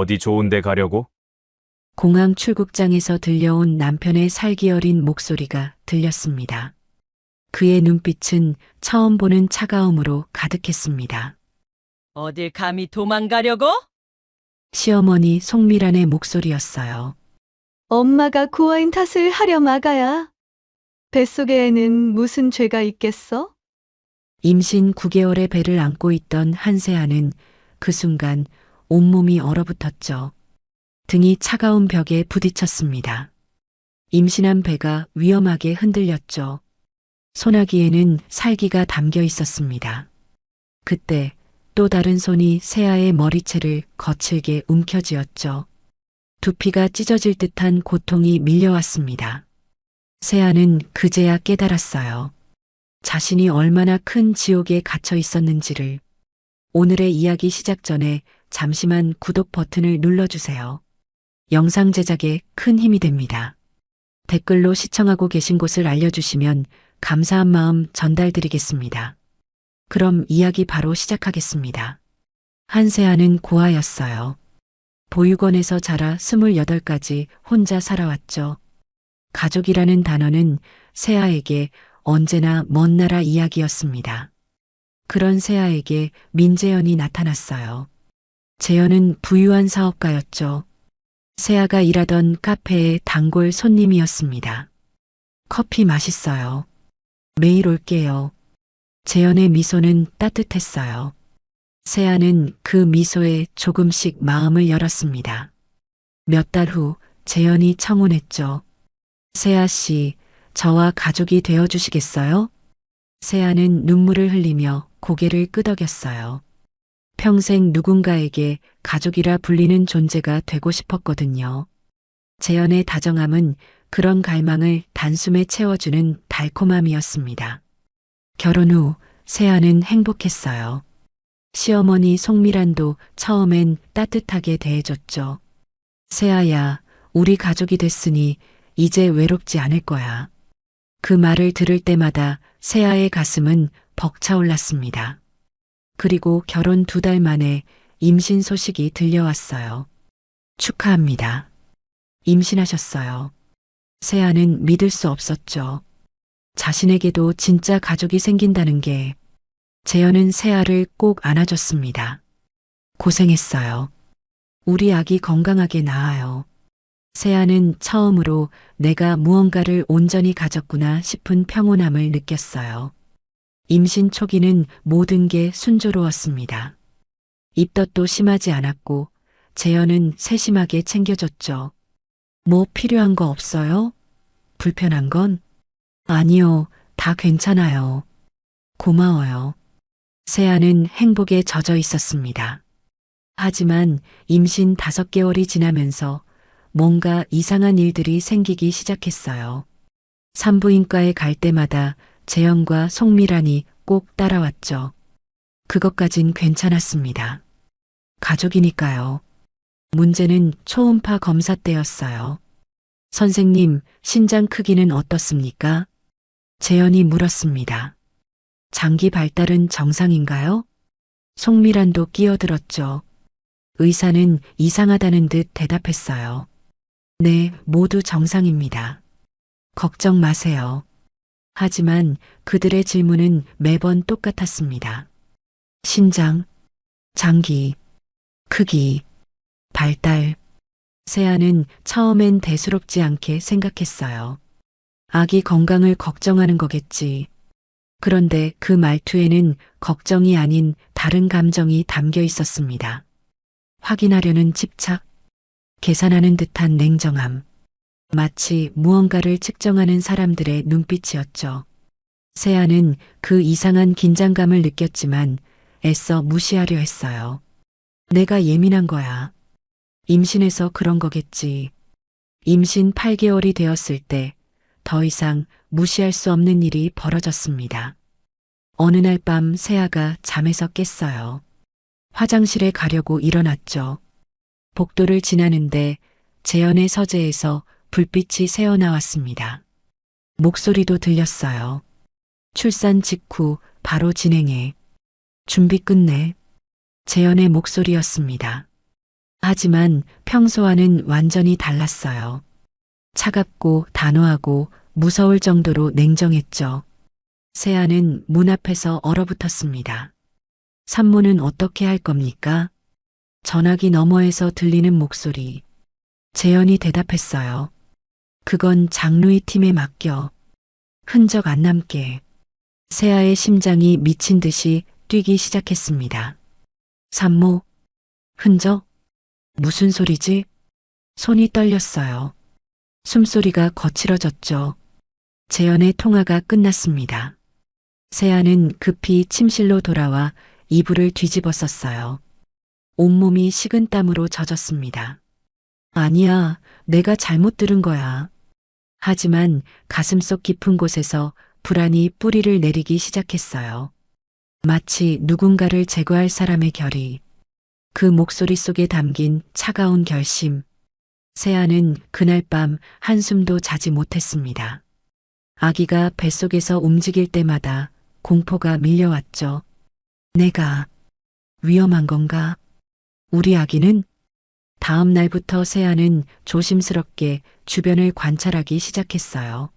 어디 좋은 데 가려고? 공항 출국장에서 들려온 남편의 살기 어린 목소리가 들렸습니다. 그의 눈빛은 처음 보는 차가움으로 가득했습니다. 어딜 감히 도망가려고? 시어머니 송미란의 목소리였어요. 엄마가 고아인 탓을 하려 마가야. 뱃속에 애는 무슨 죄가 있겠어? 임신 9개월의 배를 안고 있던 한세아는 그 순간 온몸이 얼어붙었죠. 등이 차가운 벽에 부딪혔습니다. 임신한 배가 위험하게 흔들렸죠. 소나기에는 살기가 담겨 있었습니다. 그때 또 다른 손이 세아의 머리채를 거칠게 움켜쥐었죠. 두피가 찢어질 듯한 고통이 밀려왔습니다. 세아는 그제야 깨달았어요. 자신이 얼마나 큰 지옥에 갇혀 있었는지를. 오늘의 이야기 시작 전에 잠시만 구독 버튼을 눌러주세요. 영상 제작에 큰 힘이 됩니다. 댓글로 시청하고 계신 곳을 알려주시면 감사한 마음 전달드리겠습니다. 그럼 이야기 바로 시작하겠습니다. 한세아는 고아였어요. 보육원에서 자라 28까지 혼자 살아왔죠. 가족이라는 단어는 세아에게 언제나 먼 나라 이야기였습니다. 그런 세아에게 민재현이 나타났어요. 재현은 부유한 사업가였죠. 세아가 일하던 카페의 단골 손님이었습니다. 커피 맛있어요. 매일 올게요. 재현의 미소는 따뜻했어요. 세아는 그 미소에 조금씩 마음을 열었습니다. 몇 달 후 재현이 청혼했죠. 세아 씨, 저와 가족이 되어 주시겠어요? 세아는 눈물을 흘리며 고개를 끄덕였어요. 평생 누군가에게 가족이라 불리는 존재가 되고 싶었거든요. 재현의 다정함은 그런 갈망을 단숨에 채워주는 달콤함이었습니다. 결혼 후 세아는 행복했어요. 시어머니 송미란도 처음엔 따뜻하게 대해줬죠. 세아야, 우리 가족이 됐으니 이제 외롭지 않을 거야. 그 말을 들을 때마다 세아의 가슴은 벅차올랐습니다. 그리고 결혼 2달 만에 임신 소식이 들려왔어요. 축하합니다. 임신하셨어요. 세아는 믿을 수 없었죠. 자신에게도 진짜 가족이 생긴다는 게. 재현은 세아를 꼭 안아줬습니다. 고생했어요. 우리 아기 건강하게 낳아요. 세아는 처음으로 내가 무언가를 온전히 가졌구나 싶은 평온함을 느꼈어요. 임신 초기는 모든 게 순조로웠습니다. 입덧도 심하지 않았고 재현은 세심하게 챙겨줬죠. 뭐 필요한 거 없어요? 불편한 건? 아니요, 다 괜찮아요. 고마워요. 세아는 행복에 젖어 있었습니다. 하지만 임신 5개월이 지나면서 뭔가 이상한 일들이 생기기 시작했어요. 산부인과에 갈 때마다 재현과 송미란이 꼭 따라왔죠. 그것까진 괜찮았습니다. 가족이니까요. 문제는 초음파 검사 때였어요. 선생님, 신장 크기는 어떻습니까? 재현이 물었습니다. 장기 발달은 정상인가요? 송미란도 끼어들었죠. 의사는 이상하다는 듯 대답했어요. 네, 모두 정상입니다. 걱정 마세요. 하지만 그들의 질문은 매번 똑같았습니다. 신장, 장기, 크기, 발달. 세아는 처음엔 대수롭지 않게 생각했어요. 아기 건강을 걱정하는 거겠지. 그런데 그 말투에는 걱정이 아닌 다른 감정이 담겨 있었습니다. 확인하려는 집착, 계산하는 듯한 냉정함, 마치 무언가를 측정하는 사람들의 눈빛이었죠. 세아는 그 이상한 긴장감을 느꼈지만 애써 무시하려 했어요. 내가 예민한 거야. 임신해서 그런 거겠지. 임신 8개월이 되었을 때 더 이상 무시할 수 없는 일이 벌어졌습니다. 어느 날 밤 세아가 잠에서 깼어요. 화장실에 가려고 일어났죠. 복도를 지나는데 재현의 서재에서 불빛이 새어나왔습니다. 목소리도 들렸어요. 출산 직후 바로 진행해. 준비 끝내. 재현의 목소리였습니다. 하지만 평소와는 완전히 달랐어요. 차갑고 단호하고 무서울 정도로 냉정했죠. 세아는 문 앞에서 얼어붙었습니다. 산모는 어떻게 할 겁니까? 전화기 너머에서 들리는 목소리. 재현이 대답했어요. 그건 장루이 팀에 맡겨. 흔적 안 남게. 세아의 심장이 미친 듯이 뛰기 시작했습니다. 산모, 흔적? 무슨 소리지? 손이 떨렸어요. 숨소리가 거칠어졌죠. 재현의 통화가 끝났습니다. 세아는 급히 침실로 돌아와 이불을 뒤집어 썼어요. 온몸이 식은땀으로 젖었습니다. 아니야, 내가 잘못 들은 거야. 하지만 가슴속 깊은 곳에서 불안이 뿌리를 내리기 시작했어요. 마치 누군가를 제거할 사람의 결의. 그 목소리 속에 담긴 차가운 결심. 세아는 그날 밤 한숨도 자지 못했습니다. 아기가 뱃속에서 움직일 때마다 공포가 밀려왔죠. 내가 위험한 건가? 우리 아기는? 다음 날부터 세아는 조심스럽게 주변을 관찰하기 시작했어요.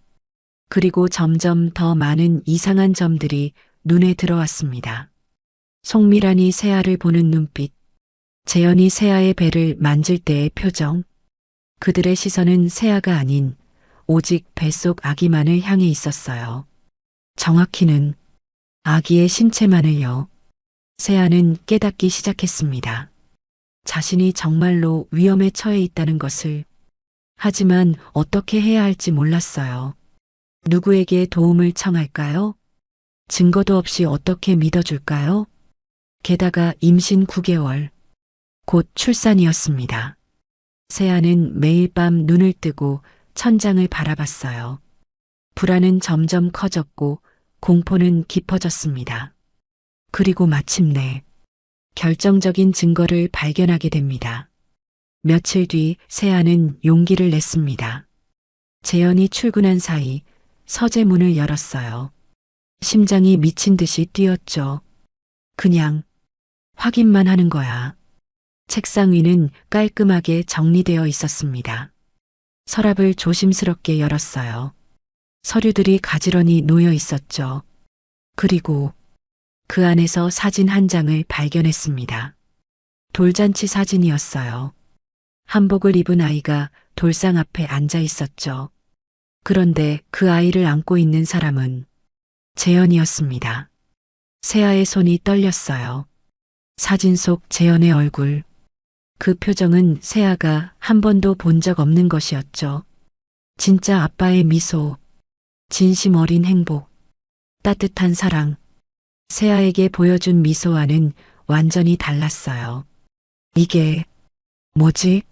그리고 점점 더 많은 이상한 점들이 눈에 들어왔습니다. 송미란이 세아를 보는 눈빛, 재현이 세아의 배를 만질 때의 표정, 그들의 시선은 세아가 아닌 오직 뱃속 아기만을 향해 있었어요. 정확히는 아기의 신체만을요. 세아는 깨닫기 시작했습니다. 자신이 정말로 위험에 처해 있다는 것을. 하지만 어떻게 해야 할지 몰랐어요. 누구에게 도움을 청할까요? 증거도 없이 어떻게 믿어줄까요? 게다가 임신 9개월, 곧 출산이었습니다. 세아는 매일 밤 눈을 뜨고 천장을 바라봤어요. 불안은 점점 커졌고 공포는 깊어졌습니다. 그리고 마침내 결정적인 증거를 발견하게 됩니다. 며칠 뒤 세아는 용기를 냈습니다. 재현이 출근한 사이 서재문을 열었어요. 심장이 미친 듯이 뛰었죠. 그냥 확인만 하는 거야. 책상 위는 깔끔하게 정리되어 있었습니다. 서랍을 조심스럽게 열었어요. 서류들이 가지런히 놓여 있었죠. 그리고 그 안에서 사진 한 장을 발견했습니다. 돌잔치 사진이었어요. 한복을 입은 아이가 돌상 앞에 앉아 있었죠. 그런데 그 아이를 안고 있는 사람은 재현이었습니다. 세아의 손이 떨렸어요. 사진 속 재현의 얼굴. 그 표정은 세아가 한 번도 본 적 없는 것이었죠. 진짜 아빠의 미소, 진심 어린 행복, 따뜻한 사랑. 세아에게 보여준 미소와는 완전히 달랐어요. 이게 뭐지?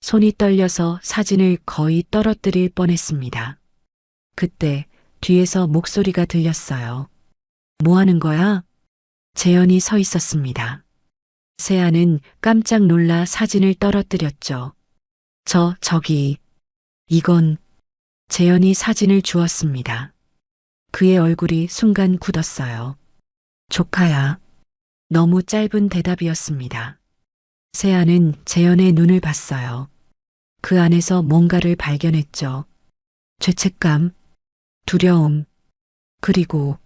손이 떨려서 사진을 거의 떨어뜨릴 뻔했습니다. 그때 뒤에서 목소리가 들렸어요. 뭐 하는 거야? 재현이 서 있었습니다. 세아는 깜짝 놀라 사진을 떨어뜨렸죠. 저기, 이건 재현이 사진을 주었습니다. 그의 얼굴이 순간 굳었어요. 조카야. 너무 짧은 대답이었습니다. 세아는 재현의 눈을 봤어요. 그 안에서 뭔가를 발견했죠. 죄책감, 두려움, 그리고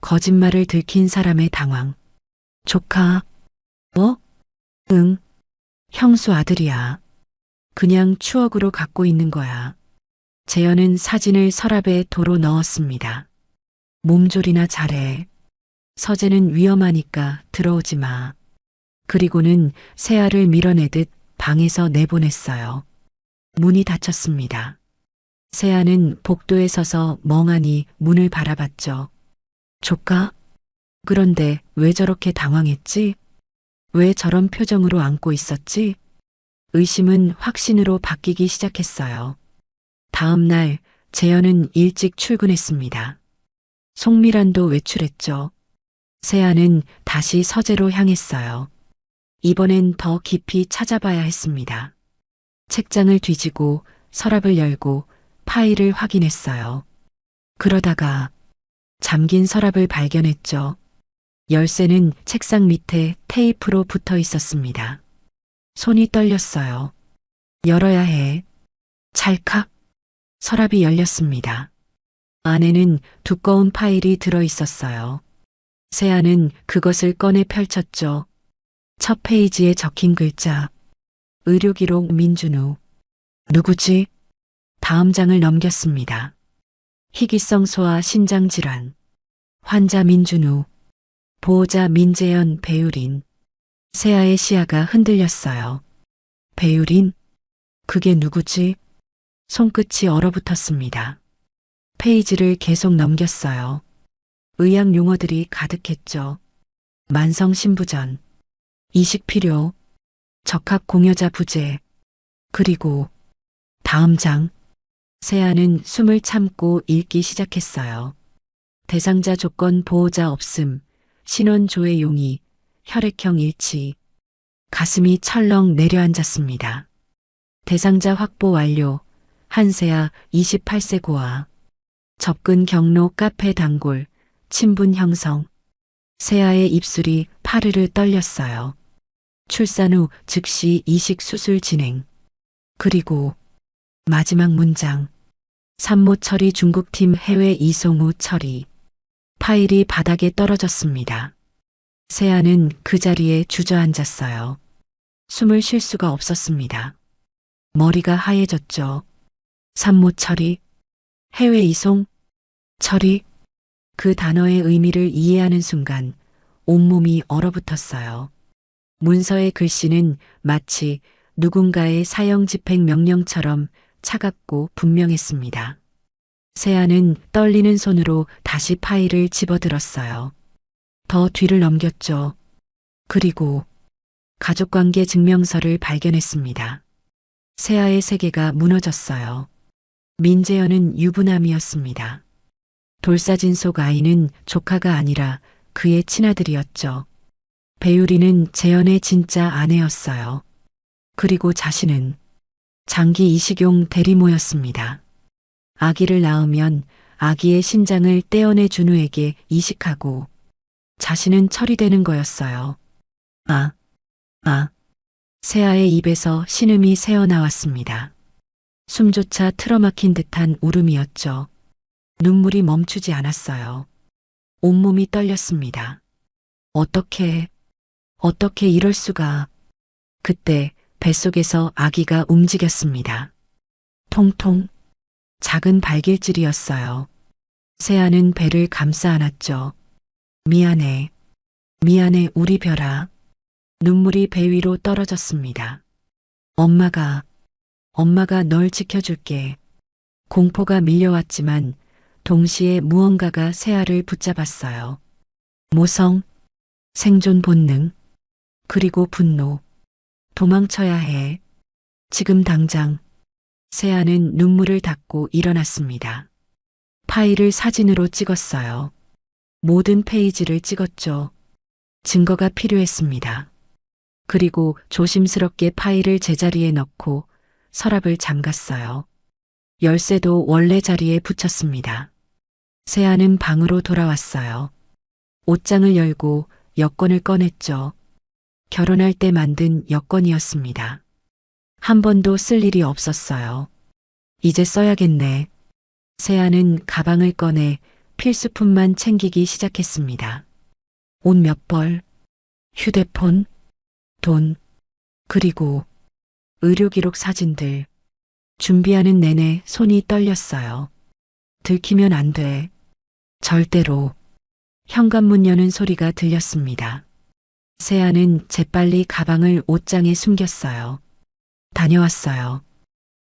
거짓말을 들킨 사람의 당황. 조카, 뭐? 응, 형수 아들이야. 그냥 추억으로 갖고 있는 거야. 재현은 사진을 서랍에 도로 넣었습니다. 몸조리나 잘해. 서재는 위험하니까 들어오지 마. 그리고는 세아를 밀어내듯 방에서 내보냈어요. 문이 닫혔습니다. 세아는 복도에 서서 멍하니 문을 바라봤죠. 조카? 그런데 왜 저렇게 당황했지? 왜 저런 표정으로 안고 있었지? 의심은 확신으로 바뀌기 시작했어요. 다음 날 재현은 일찍 출근했습니다. 송미란도 외출했죠. 세아는 다시 서재로 향했어요. 이번엔 더 깊이 찾아봐야 했습니다. 책장을 뒤지고 서랍을 열고 파일을 확인했어요. 그러다가 잠긴 서랍을 발견했죠. 열쇠는 책상 밑에 테이프로 붙어 있었습니다. 손이 떨렸어요. 열어야 해. 찰칵. 서랍이 열렸습니다. 안에는 두꺼운 파일이 들어 있었어요. 세아는 그것을 꺼내 펼쳤죠. 첫 페이지에 적힌 글자. 의료기록 민준우. 누구지? 다음 장을 넘겼습니다. 희귀성 소아 신장질환. 환자 민준우. 보호자 민재현 배유린. 세아의 시야가 흔들렸어요. 배유린? 그게 누구지? 손끝이 얼어붙었습니다. 페이지를 계속 넘겼어요. 의학 용어들이 가득했죠. 만성신부전, 이식필요, 적합공여자 부재, 그리고 다음 장. 세아는 숨을 참고 읽기 시작했어요. 대상자 조건 보호자 없음, 신원 조회 용의, 혈액형 일치. 가슴이 철렁 내려앉았습니다. 대상자 확보 완료. 한세아 28세 고아. 접근 경로 카페 단골. 친분 형성. 세아의 입술이 파르르 떨렸어요. 출산 후 즉시 이식 수술 진행. 그리고 마지막 문장. 산모 처리 중국팀 해외 이송 후 처리. 파일이 바닥에 떨어졌습니다. 세아는 그 자리에 주저앉았어요. 숨을 쉴 수가 없었습니다. 머리가 하얘졌죠. 산모 처리, 해외 이송, 처리. 그 단어의 의미를 이해하는 순간 온몸이 얼어붙었어요. 문서의 글씨는 마치 누군가의 사형 집행 명령처럼 차갑고 분명했습니다. 세아는 떨리는 손으로 다시 파일을 집어들었어요. 더 뒤를 넘겼죠. 그리고 가족관계 증명서를 발견했습니다. 세아의 세계가 무너졌어요. 민재현은 유부남이었습니다. 돌사진 속 아이는 조카가 아니라 그의 친아들이었죠. 배유리는 재현의 진짜 아내였어요. 그리고 자신은 장기 이식용 대리모였습니다. 아기를 낳으면 아기의 신장을 떼어내 준우에게 이식하고 자신은 처리되는 거였어요. 세아의 입에서 신음이 새어나왔습니다. 숨조차 틀어막힌 듯한 울음이었죠. 눈물이 멈추지 않았어요. 온몸이 떨렸습니다. 어떻게 이럴 수가. 그때 뱃속에서 아기가 움직였습니다. 통통. 작은 발길질이었어요. 세아는 배를 감싸 안았죠. 미안해 우리 별아. 눈물이 배 위로 떨어졌습니다. 엄마가 널 지켜줄게. 공포가 밀려왔지만 동시에 무언가가 세아를 붙잡았어요. 모성, 생존 본능, 그리고 분노. 도망쳐야 해. 지금 당장. 세아는 눈물을 닦고 일어났습니다. 파일을 사진으로 찍었어요. 모든 페이지를 찍었죠. 증거가 필요했습니다. 그리고 조심스럽게 파일을 제자리에 넣고 서랍을 잠갔어요. 열쇠도 원래 자리에 붙였습니다. 세아는 방으로 돌아왔어요. 옷장을 열고 여권을 꺼냈죠. 결혼할 때 만든 여권이었습니다. 한 번도 쓸 일이 없었어요. 이제 써야겠네. 세아는 가방을 꺼내 필수품만 챙기기 시작했습니다. 옷 몇 벌, 휴대폰, 돈, 그리고 의료기록 사진들. 준비하는 내내 손이 떨렸어요. 들키면 안 돼. 절대로. 현관문 여는 소리가 들렸습니다. 세아는 재빨리 가방을 옷장에 숨겼어요. 다녀왔어요.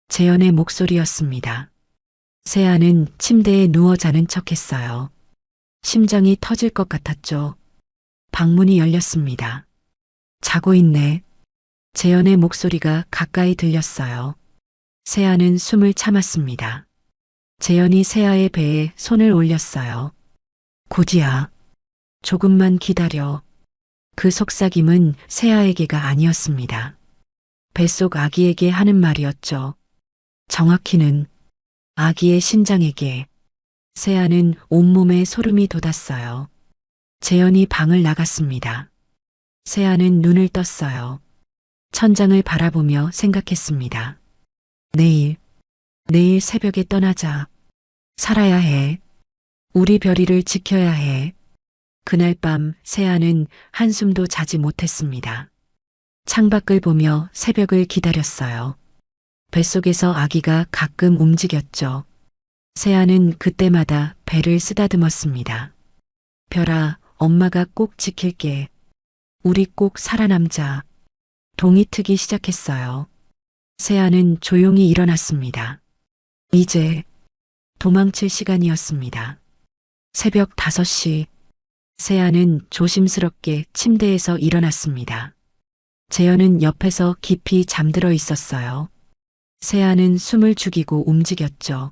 재현의 목소리였습니다. 세아는 침대에 누워 자는 척했어요. 심장이 터질 것 같았죠. 방문이 열렸습니다. 자고 있네. 재현의 목소리가 가까이 들렸어요. 세아는 숨을 참았습니다. 재현이 세아의 배에 손을 올렸어요. 고지야, 조금만 기다려. 그 속삭임은 세아에게가 아니었습니다. 뱃속 아기에게 하는 말이었죠. 정확히는 아기의 신장에게. 세아는 온몸에 소름이 돋았어요. 재현이 방을 나갔습니다. 세아는 눈을 떴어요. 천장을 바라보며 생각했습니다. 내일 새벽에 떠나자. 살아야 해. 우리 별이를 지켜야 해. 그날 밤 세아는 한숨도 자지 못했습니다. 창밖을 보며 새벽을 기다렸어요. 뱃속에서 아기가 가끔 움직였죠. 세아는 그때마다 배를 쓰다듬었습니다. 별아, 엄마가 꼭 지킬게. 우리 꼭 살아남자. 동이 트기 시작했어요. 세아는 조용히 일어났습니다. 이제 도망칠 시간이었습니다. 새벽 5시, 세아는 조심스럽게 침대에서 일어났습니다. 재현은 옆에서 깊이 잠들어 있었어요. 세아는 숨을 죽이고 움직였죠.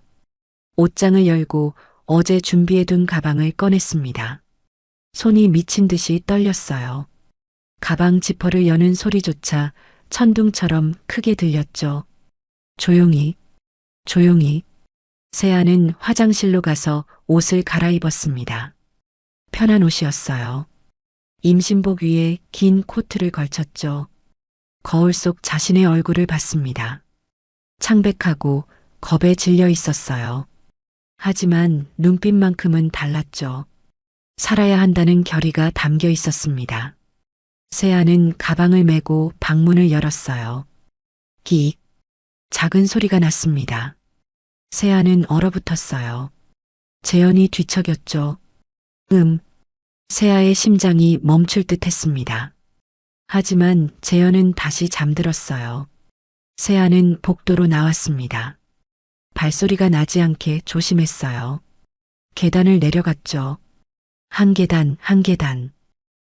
옷장을 열고 어제 준비해둔 가방을 꺼냈습니다. 손이 미친 듯이 떨렸어요. 가방 지퍼를 여는 소리조차 천둥처럼 크게 들렸죠. 조용히. 세아는 화장실로 가서 옷을 갈아입었습니다. 편한 옷이었어요. 임신복 위에 긴 코트를 걸쳤죠. 거울 속 자신의 얼굴을 봤습니다. 창백하고 겁에 질려 있었어요. 하지만 눈빛만큼은 달랐죠. 살아야 한다는 결의가 담겨 있었습니다. 세아는 가방을 메고 방문을 열었어요. 끽. 작은 소리가 났습니다. 세아는 얼어붙었어요. 재현이 뒤척였죠. 세아의 심장이 멈출 듯 했습니다. 하지만 재현은 다시 잠들었어요. 세아는 복도로 나왔습니다. 발소리가 나지 않게 조심했어요. 계단을 내려갔죠. 한 계단.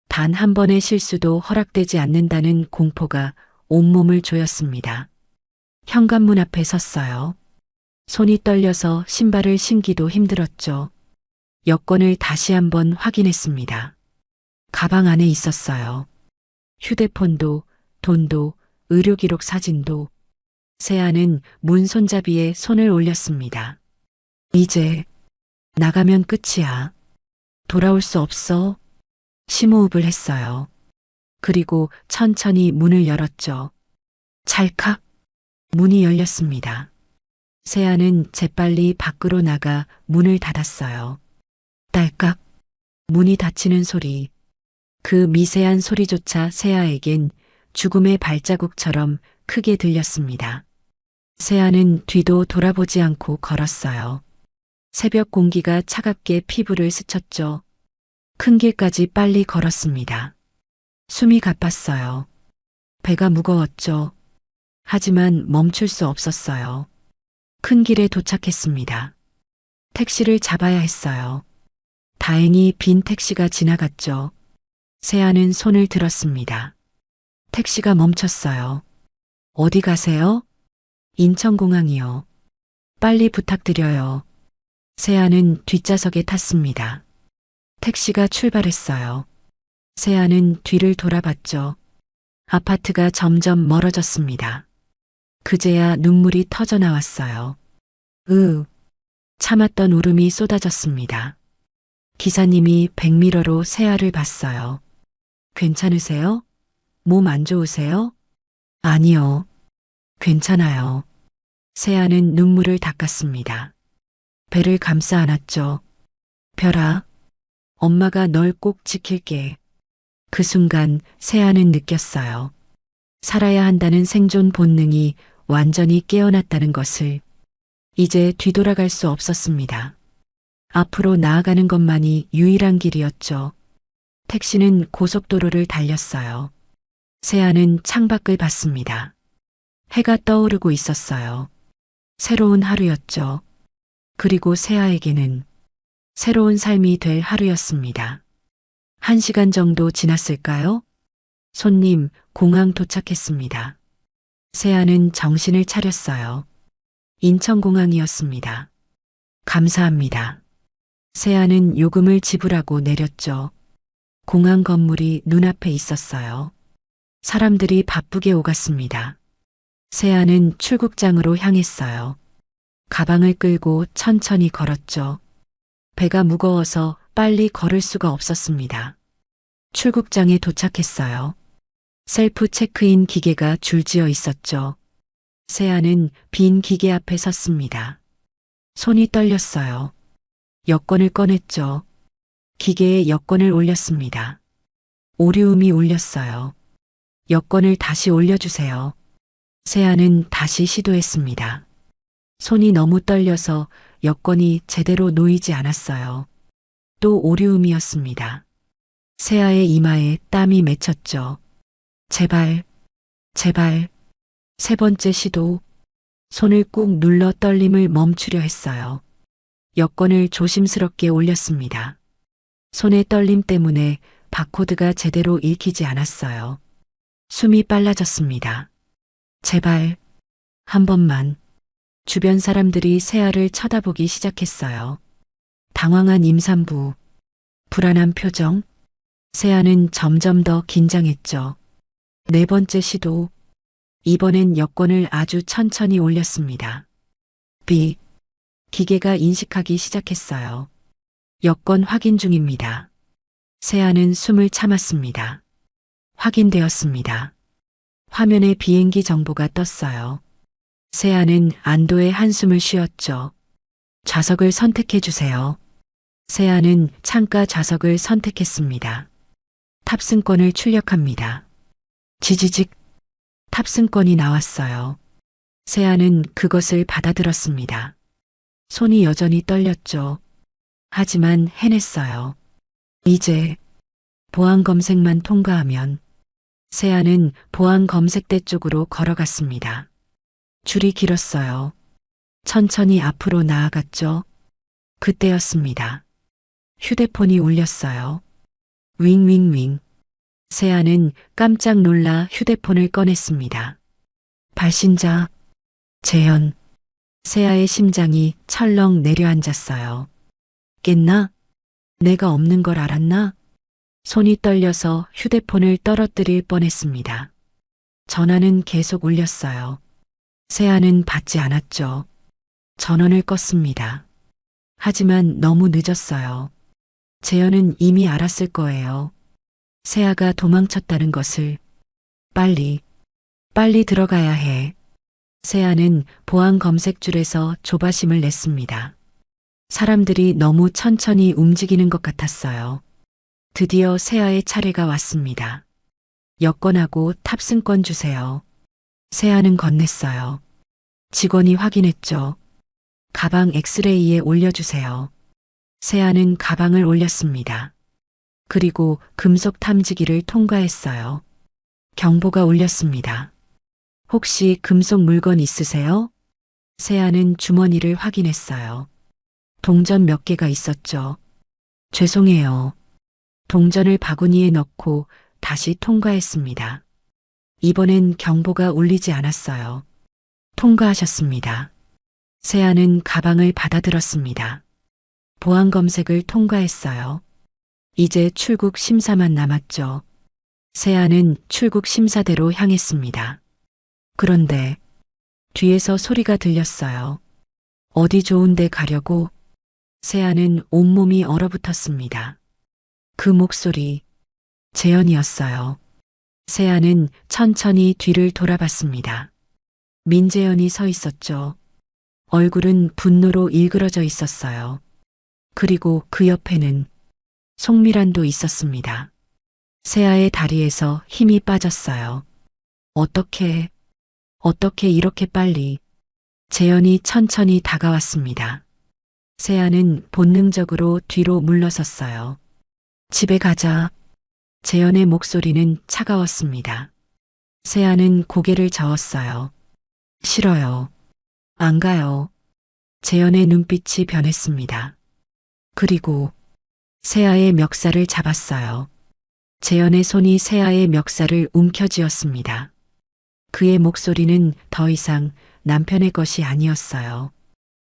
단 한 번의 실수도 허락되지 않는다는 공포가 온몸을 조였습니다. 현관문 앞에 섰어요. 손이 떨려서 신발을 신기도 힘들었죠. 여권을 다시 한번 확인했습니다. 가방 안에 있었어요. 휴대폰도, 돈도, 의료기록 사진도. 세아는 문 손잡이에 손을 올렸습니다. 이제 나가면 끝이야. 돌아올 수 없어. 심호흡을 했어요. 그리고 천천히 문을 열었죠. 찰칵. 문이 열렸습니다. 세아는 재빨리 밖으로 나가 문을 닫았어요. 딸깍. 문이 닫히는 소리. 그 미세한 소리조차 세아에겐 죽음의 발자국처럼 크게 들렸습니다. 세아는 뒤도 돌아보지 않고 걸었어요. 새벽 공기가 차갑게 피부를 스쳤죠. 큰 길까지 빨리 걸었습니다. 숨이 가빴어요. 배가 무거웠죠. 하지만 멈출 수 없었어요. 큰 길에 도착했습니다. 택시를 잡아야 했어요. 다행히 빈 택시가 지나갔죠. 세아는 손을 들었습니다. 택시가 멈췄어요. 어디 가세요? 인천공항이요. 빨리 부탁드려요. 세아는 뒷좌석에 탔습니다. 택시가 출발했어요. 세아는 뒤를 돌아봤죠. 아파트가 점점 멀어졌습니다. 그제야 눈물이 터져 나왔어요. 참았던 울음이 쏟아졌습니다. 기사님이 백미러로 세아를 봤어요. 괜찮으세요? 몸 안 좋으세요? 아니요. 괜찮아요. 세아는 눈물을 닦았습니다. 배를 감싸 안았죠. 별아, 엄마가 널 꼭 지킬게. 그 순간 세아는 느꼈어요. 살아야 한다는 생존 본능이 완전히 깨어났다는 것을. 이제 뒤돌아갈 수 없었습니다. 앞으로 나아가는 것만이 유일한 길이었죠. 택시는 고속도로를 달렸어요. 세아는 창밖을 봤습니다. 해가 떠오르고 있었어요. 새로운 하루였죠. 그리고 세아에게는 새로운 삶이 될 하루였습니다. 1시간 정도 지났을까요? 손님, 공항 도착했습니다. 세아는 정신을 차렸어요. 인천공항이었습니다. 감사합니다. 세아는 요금을 지불하고 내렸죠. 공항 건물이 눈앞에 있었어요. 사람들이 바쁘게 오갔습니다. 세아는 출국장으로 향했어요. 가방을 끌고 천천히 걸었죠. 배가 무거워서 빨리 걸을 수가 없었습니다. 출국장에 도착했어요. 셀프 체크인 기계가 줄지어 있었죠. 세아는 빈 기계 앞에 섰습니다. 손이 떨렸어요. 여권을 꺼냈죠. 기계에 여권을 올렸습니다. 오류음이 울렸어요. 여권을 다시 올려주세요. 세아는 다시 시도했습니다. 손이 너무 떨려서 여권이 제대로 놓이지 않았어요. 또 오류음이었습니다. 세아의 이마에 땀이 맺혔죠. 제발, 제발. 세 번째 시도. 손을 꾹 눌러 떨림을 멈추려 했어요. 여권을 조심스럽게 올렸습니다. 손의 떨림 때문에 바코드가 제대로 읽히지 않았어요. 숨이 빨라졌습니다. 제발, 한 번만. 주변 사람들이 세아를 쳐다보기 시작했어요. 당황한 임산부, 불안한 표정. 세아는 점점 더 긴장했죠. 네 번째 시도. 이번엔 여권을 아주 천천히 올렸습니다. 비. 기계가 인식하기 시작했어요. 여권 확인 중입니다. 세아는 숨을 참았습니다. 확인되었습니다. 화면에 비행기 정보가 떴어요. 세아는 안도의 한숨을 쉬었죠. 좌석을 선택해 주세요. 세아는 창가 좌석을 선택했습니다. 탑승권을 출력합니다. 지지직. 탑승권이 나왔어요. 세아는 그것을 받아들었습니다. 손이 여전히 떨렸죠. 하지만 해냈어요. 이제 보안 검색만 통과하면. 세아는 보안 검색대 쪽으로 걸어갔습니다. 줄이 길었어요. 천천히 앞으로 나아갔죠. 그때였습니다. 휴대폰이 울렸어요. 윙윙윙. 세아는 깜짝 놀라 휴대폰을 꺼냈습니다. 발신자, 재현. 세아의 심장이 철렁 내려앉았어요. 깼나? 내가 없는 걸 알았나? 손이 떨려서 휴대폰을 떨어뜨릴 뻔했습니다. 전화는 계속 울렸어요. 세아는 받지 않았죠. 전원을 껐습니다. 하지만 너무 늦었어요. 재현은 이미 알았을 거예요. 세아가 도망쳤다는 것을. 빨리 들어가야 해. 세아는 보안 검색줄에서 조바심을 냈습니다. 사람들이 너무 천천히 움직이는 것 같았어요. 드디어 세아의 차례가 왔습니다. 여권하고 탑승권 주세요. 세아는 건넸어요. 직원이 확인했죠. 가방 엑스레이에 올려주세요. 세아는 가방을 올렸습니다. 그리고 금속 탐지기를 통과했어요. 경보가 울렸습니다. 혹시 금속 물건 있으세요? 세아는 주머니를 확인했어요. 동전 몇 개가 있었죠. 죄송해요. 동전을 바구니에 넣고 다시 통과했습니다. 이번엔 경보가 울리지 않았어요. 통과하셨습니다. 세아는 가방을 받아들었습니다. 보안 검색을 통과했어요. 이제 출국 심사만 남았죠. 세아는 출국 심사대로 향했습니다. 그런데 뒤에서 소리가 들렸어요. 어디 좋은 데 가려고? 세아는 온몸이 얼어붙었습니다. 그 목소리, 재현이었어요. 세아는 천천히 뒤를 돌아봤습니다. 민재현이 서 있었죠. 얼굴은 분노로 일그러져 있었어요. 그리고 그 옆에는 송미란도 있었습니다. 세아의 다리에서 힘이 빠졌어요. 어떻게 이렇게 빨리. 재현이 천천히 다가왔습니다. 세아는 본능적으로 뒤로 물러섰어요. 집에 가자. 재현의 목소리는 차가웠습니다. 세아는 고개를 저었어요. 싫어요. 안 가요. 재현의 눈빛이 변했습니다. 그리고 세아의 멱살을 잡았어요. 재현의 손이 세아의 멱살을 움켜쥐었습니다. 그의 목소리는 더 이상 남편의 것이 아니었어요.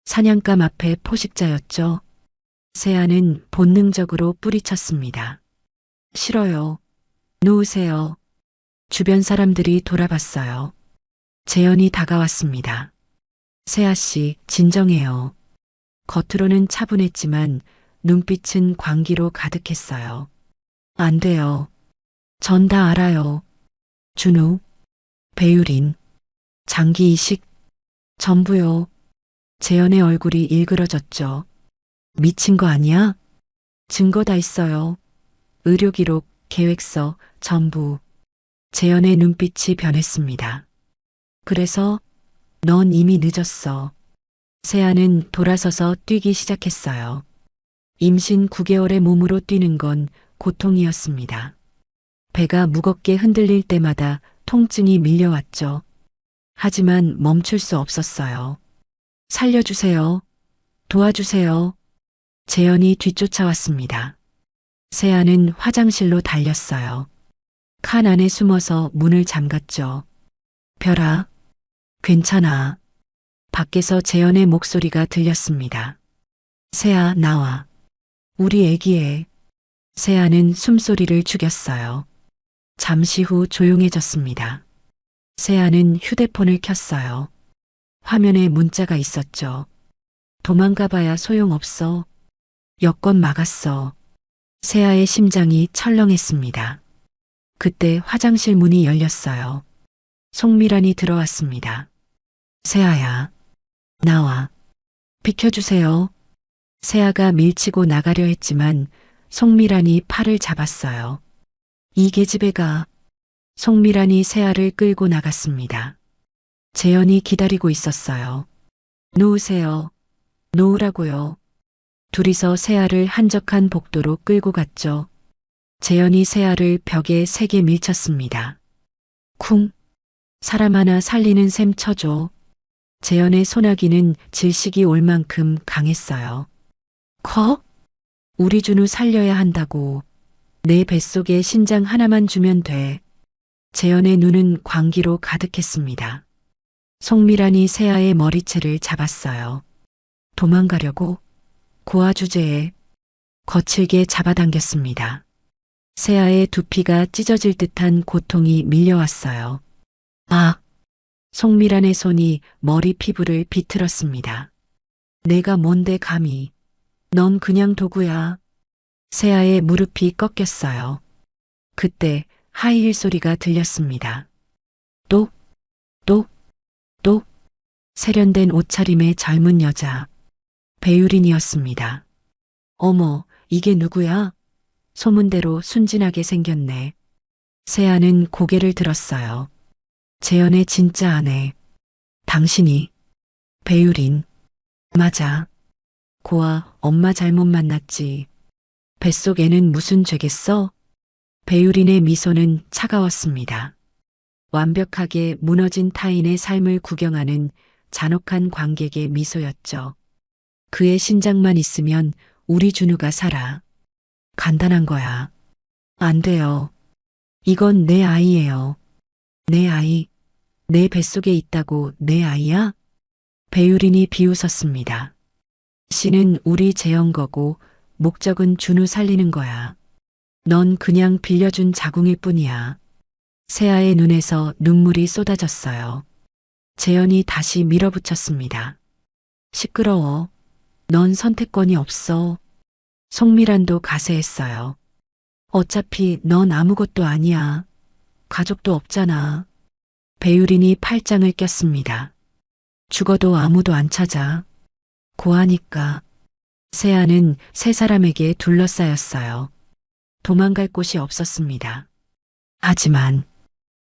사냥감 앞에 포식자였죠. 세아는 본능적으로 뿌리쳤습니다. 싫어요. 놓으세요. 주변 사람들이 돌아봤어요. 재현이 다가왔습니다. 세아 씨, 진정해요. 겉으로는 차분했지만 눈빛은 광기로 가득했어요. 안 돼요. 전 다 알아요. 준우, 배유린, 장기이식, 전부요. 재현의 얼굴이 일그러졌죠. 미친 거 아니야? 증거 다 있어요. 의료 기록, 계획서, 전부. 재현의 눈빛이 변했습니다. 그래서 넌 이미 늦었어. 세아는 돌아서서 뛰기 시작했어요. 임신 9개월의 몸으로 뛰는 건 고통이었습니다. 배가 무겁게 흔들릴 때마다 통증이 밀려왔죠. 하지만 멈출 수 없었어요. 살려주세요. 도와주세요. 재현이 뒤쫓아왔습니다. 세아는 화장실로 달렸어요. 칸 안에 숨어서 문을 잠갔죠. 별아, 괜찮아. 밖에서 재현의 목소리가 들렸습니다. 세아, 나와. 우리 애기애. 세아는 숨소리를 죽였어요. 잠시 후 조용해졌습니다. 세아는 휴대폰을 켰어요. 화면에 문자가 있었죠. 도망가봐야 소용없어. 여권 막았어. 세아의 심장이 철렁했습니다. 그때 화장실 문이 열렸어요. 송미란이 들어왔습니다. 세아야, 나와. 비켜주세요. 세아가 밀치고 나가려 했지만 송미란이 팔을 잡았어요. 이 계집애 가. 송미란이 세아를 끌고 나갔습니다. 재현이 기다리고 있었어요. 놓으세요. 놓으라고요. 둘이서 세아를 한적한 복도로 끌고 갔죠. 재현이 세아를 벽에 세게 밀쳤습니다. 쿵. 사람 하나 살리는 셈 쳐줘. 재현의 소나기는 질식이 올 만큼 강했어요. 커? 우리 준우 살려야 한다고. 내 뱃속에 신장 하나만 주면 돼. 재현의 눈은 광기로 가득했습니다. 송미란이 세아의 머리채를 잡았어요. 도망가려고? 고아 주제에 거칠게 잡아당겼습니다. 세아의 두피가 찢어질 듯한 고통이 밀려왔어요. 아! 송미란의 손이 머리 피부를 비틀었습니다. 내가 뭔데 감히. 넌 그냥 도구야. 세아의 무릎이 꺾였어요. 그때 하이힐 소리가 들렸습니다. 똑, 똑, 똑. 세련된 옷차림의 젊은 여자. 배유린이었습니다. 어머, 이게 누구야? 소문대로 순진하게 생겼네. 세아는 고개를 들었어요. 재현의 진짜 아내. 당신이. 배유린. 맞아. 고아, 엄마 잘못 만났지. 뱃속에는 무슨 죄겠어? 배유린의 미소는 차가웠습니다. 완벽하게 무너진 타인의 삶을 구경하는 잔혹한 관객의 미소였죠. 그의 신장만 있으면 우리 준우가 살아. 간단한 거야. 안 돼요. 이건 내 아이예요. 내 아이. 내 뱃속에 있다고 내 아이야? 배유린이 비웃었습니다. 씨는 우리 재현 거고 목적은 준우 살리는 거야. 넌 그냥 빌려준 자궁일 뿐이야. 세아의 눈에서 눈물이 쏟아졌어요. 재현이 다시 밀어붙였습니다. 시끄러워. 넌 선택권이 없어. 송미란도 가세했어요. 어차피 넌 아무것도 아니야. 가족도 없잖아. 배유린이 팔짱을 꼈습니다. 죽어도 아무도 안 찾아. 고하니까. 세아는 세 사람에게 둘러싸였어요. 도망갈 곳이 없었습니다. 하지만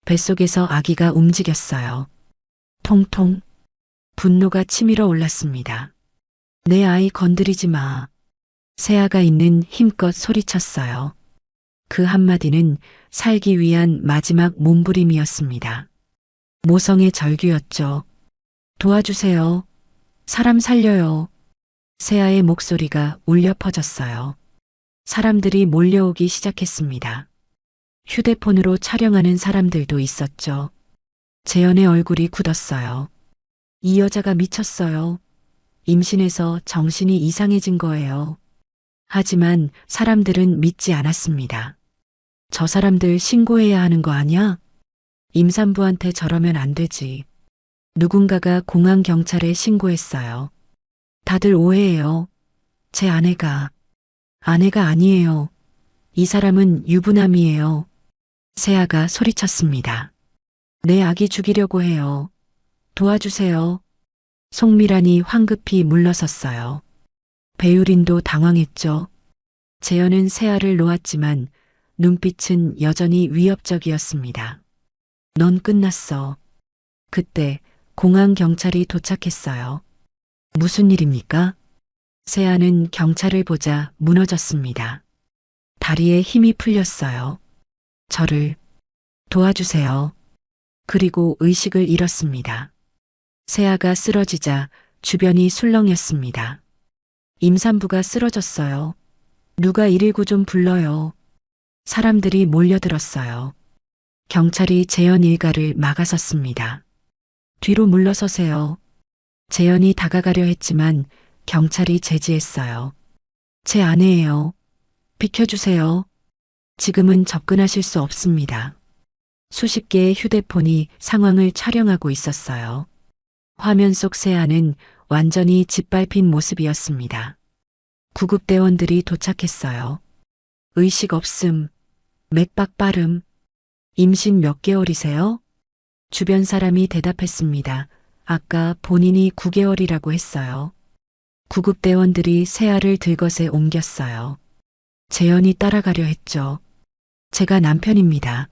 뱃속에서 아기가 움직였어요. 통통. 분노가 치밀어 올랐습니다. 내 아이 건드리지 마. 세아가 있는 힘껏 소리쳤어요. 그 한마디는 살기 위한 마지막 몸부림이었습니다. 모성의 절규였죠. 도와주세요. 사람 살려요. 세아의 목소리가 울려 퍼졌어요. 사람들이 몰려오기 시작했습니다. 휴대폰으로 촬영하는 사람들도 있었죠. 재현의 얼굴이 굳었어요. 이 여자가 미쳤어요. 임신해서 정신이 이상해진 거예요. 하지만 사람들은 믿지 않았습니다. 저 사람들 신고해야 하는 거 아니야? 임산부한테 저러면 안 되지. 누군가가 공항 경찰에 신고했어요. 다들 오해해요. 제 아내가 아니에요. 이 사람은 유부남이에요. 세아가 소리쳤습니다. 내 아기 죽이려고 해요. 도와주세요. 송미란이 황급히 물러섰어요. 배유린도 당황했죠. 재현은 새알을 놓았지만 눈빛은 여전히 위협적이었습니다. 넌 끝났어. 그때 공항 경찰이 도착했어요. 무슨 일입니까? 세아는 경찰을 보자 무너졌습니다. 다리에 힘이 풀렸어요. 저를 도와주세요. 그리고 의식을 잃었습니다. 세아가 쓰러지자 주변이 술렁였습니다. 임산부가 쓰러졌어요. 누가 119 좀 불러요. 사람들이 몰려들었어요. 경찰이 재현 일가를 막아섰습니다. 뒤로 물러서세요. 재현이 다가가려 했지만 경찰이 제지했어요. 제 아내예요. 비켜주세요. 지금은 접근하실 수 없습니다. 수십 개의 휴대폰이 상황을 촬영하고 있었어요. 화면 속 세아는 완전히 짓밟힌 모습이었습니다. 구급대원들이 도착했어요. 의식 없음, 맥박 빠름, 임신 몇 개월이세요? 주변 사람이 대답했습니다. 아까 본인이 9개월이라고 했어요. 구급대원들이 세아를 들것에 옮겼어요. 재현이 따라가려 했죠. 제가 남편입니다.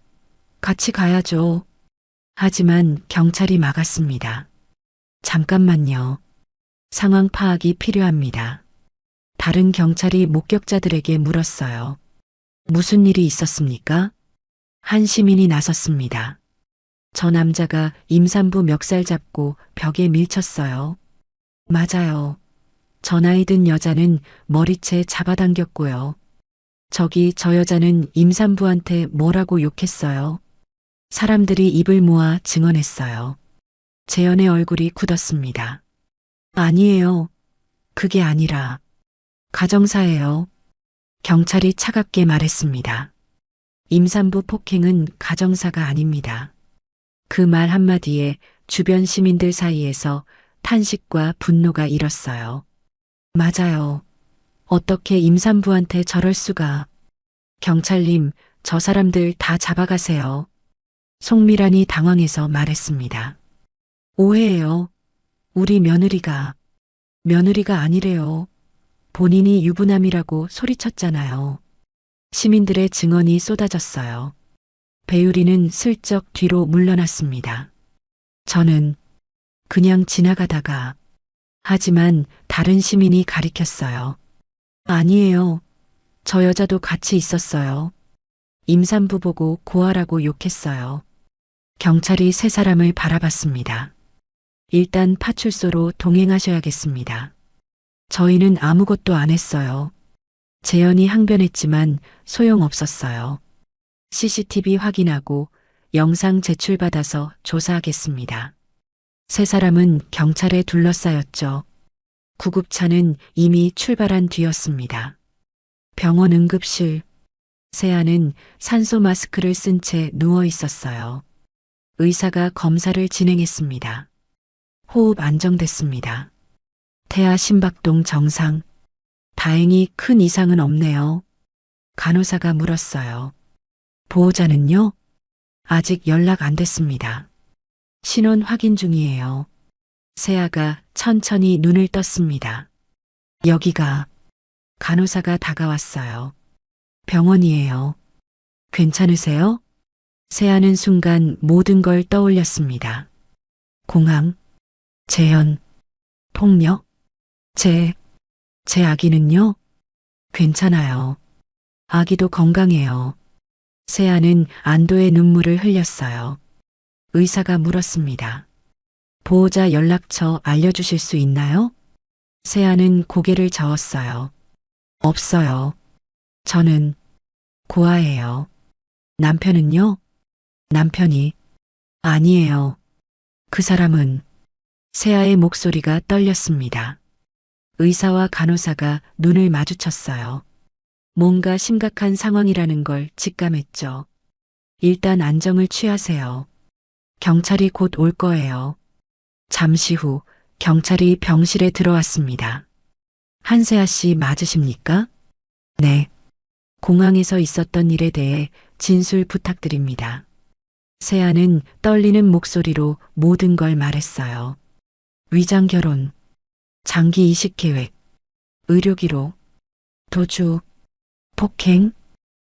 같이 가야죠. 하지만 경찰이 막았습니다. 잠깐만요. 상황 파악이 필요합니다. 다른 경찰이 목격자들에게 물었어요. 무슨 일이 있었습니까? 한 시민이 나섰습니다. 저 남자가 임산부 멱살 잡고 벽에 밀쳤어요. 맞아요. 저 나이 든 여자는 머리채 잡아당겼고요. 저기 저 여자는 임산부한테 뭐라고 욕했어요. 사람들이 입을 모아 증언했어요. 재현의 얼굴이 굳었습니다. 아니에요. 그게 아니라 가정사예요. 경찰이 차갑게 말했습니다. 임산부 폭행은 가정사가 아닙니다. 그 말 한마디에 주변 시민들 사이에서 탄식과 분노가 일었어요. 맞아요. 어떻게 임산부한테 저럴 수가. 경찰님, 저 사람들 다 잡아가세요. 송미란이 당황해서 말했습니다. 오해예요. 우리 며느리가 아니래요. 본인이 유부남이라고 소리쳤잖아요. 시민들의 증언이 쏟아졌어요. 배유리는 슬쩍 뒤로 물러났습니다. 저는 그냥 지나가다가 하지만 다른 시민이 가리켰어요. 아니에요. 저 여자도 같이 있었어요. 임산부 보고 고아라고 욕했어요. 경찰이 세 사람을 바라봤습니다. 일단 파출소로 동행하셔야겠습니다. 저희는 아무것도 안 했어요. 재현이 항변했지만 소용없었어요. CCTV 확인하고 영상 제출받아서 조사하겠습니다. 세 사람은 경찰에 둘러싸였죠. 구급차는 이미 출발한 뒤였습니다. 병원 응급실. 세아는 산소 마스크를 쓴 채 누워 있었어요. 의사가 검사를 진행했습니다. 호흡 안정됐습니다. 태아 심박동 정상. 다행히 큰 이상은 없네요. 간호사가 물었어요. 보호자는요? 아직 연락 안 됐습니다. 신원 확인 중이에요. 세아가 천천히 눈을 떴습니다. 여기가. 간호사가 다가왔어요. 병원이에요. 괜찮으세요? 세아는 순간 모든 걸 떠올렸습니다. 공항, 재현, 폭력, 제 아기는요? 괜찮아요. 아기도 건강해요. 세아는 안도의 눈물을 흘렸어요. 의사가 물었습니다. 보호자 연락처 알려주실 수 있나요? 세아는 고개를 저었어요. 없어요. 저는 고아예요. 남편은요? 남편이 아니에요. 그 사람은 세아의 목소리가 떨렸습니다. 의사와 간호사가 눈을 마주쳤어요. 뭔가 심각한 상황이라는 걸 직감했죠. 일단 안정을 취하세요. 경찰이 곧 올 거예요. 잠시 후 경찰이 병실에 들어왔습니다. 한세아 씨 맞으십니까? 네. 공항에서 있었던 일에 대해 진술 부탁드립니다. 세아는 떨리는 목소리로 모든 걸 말했어요. 위장 결혼, 장기 이식 계획, 의료 기록, 도주, 폭행.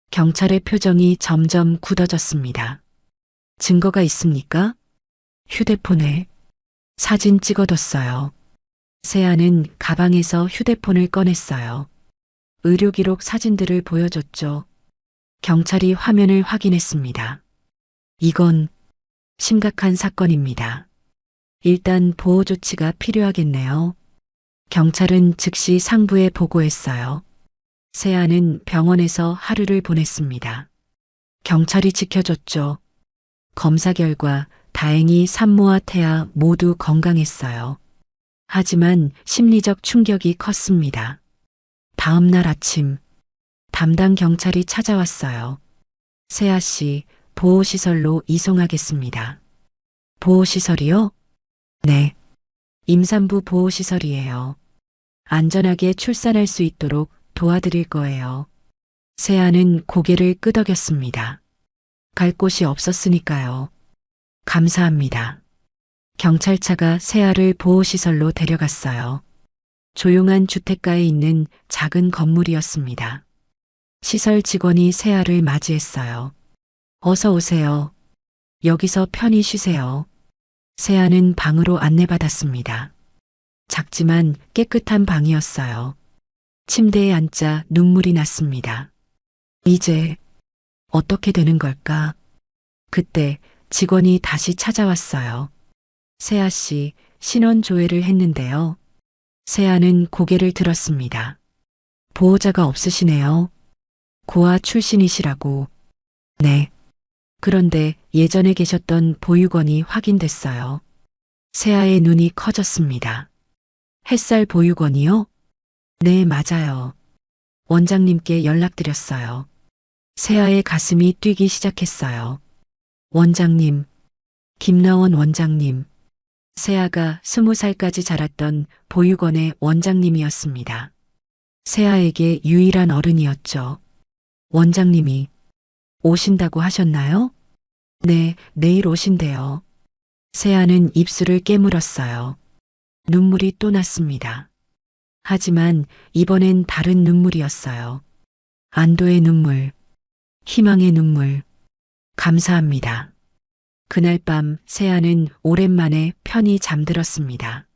경찰의 표정이 점점 굳어졌습니다. 증거가 있습니까? 휴대폰에 사진 찍어뒀어요. 세아는 가방에서 휴대폰을 꺼냈어요. 의료 기록 사진들을 보여줬죠. 경찰이 화면을 확인했습니다. 이건 심각한 사건입니다. 일단 보호 조치가 필요하겠네요. 경찰은 즉시 상부에 보고했어요. 세아는 병원에서 하루를 보냈습니다. 경찰이 지켜줬죠. 검사 결과 다행히 산모와 태아 모두 건강했어요. 하지만 심리적 충격이 컸습니다. 다음 날 아침 담당 경찰이 찾아왔어요. 세아 씨, 보호시설로 이송하겠습니다. 보호시설이요? 네. 임산부 보호시설이에요. 안전하게 출산할 수 있도록 도와드릴 거예요. 세아는 고개를 끄덕였습니다. 갈 곳이 없었으니까요. 감사합니다. 경찰차가 세아를 보호시설로 데려갔어요. 조용한 주택가에 있는 작은 건물이었습니다. 시설 직원이 세아를 맞이했어요. 어서 오세요. 여기서 편히 쉬세요. 세아는 방으로 안내받았습니다. 작지만 깨끗한 방이었어요. 침대에 앉자 눈물이 났습니다. 이제 어떻게 되는 걸까? 그때 직원이 다시 찾아왔어요. 세아 씨, 신원 조회를 했는데요. 세아는 고개를 들었습니다. 보호자가 없으시네요. 고아 출신이시라고. 네. 그런데 예전에 계셨던 보육원이 확인됐어요. 세아의 눈이 커졌습니다. 햇살 보육원이요? 네, 맞아요. 원장님께 연락드렸어요. 세아의 가슴이 뛰기 시작했어요. 원장님, 김나원 원장님. 세아가 20살까지 자랐던 보육원의 원장님이었습니다. 세아에게 유일한 어른이었죠. 원장님이 오신다고 하셨나요? 네, 내일 오신대요. 세아는 입술을 깨물었어요. 눈물이 또 났습니다. 하지만 이번엔 다른 눈물이었어요. 안도의 눈물, 희망의 눈물, 감사합니다. 그날 밤 세아는 오랜만에 편히 잠들었습니다.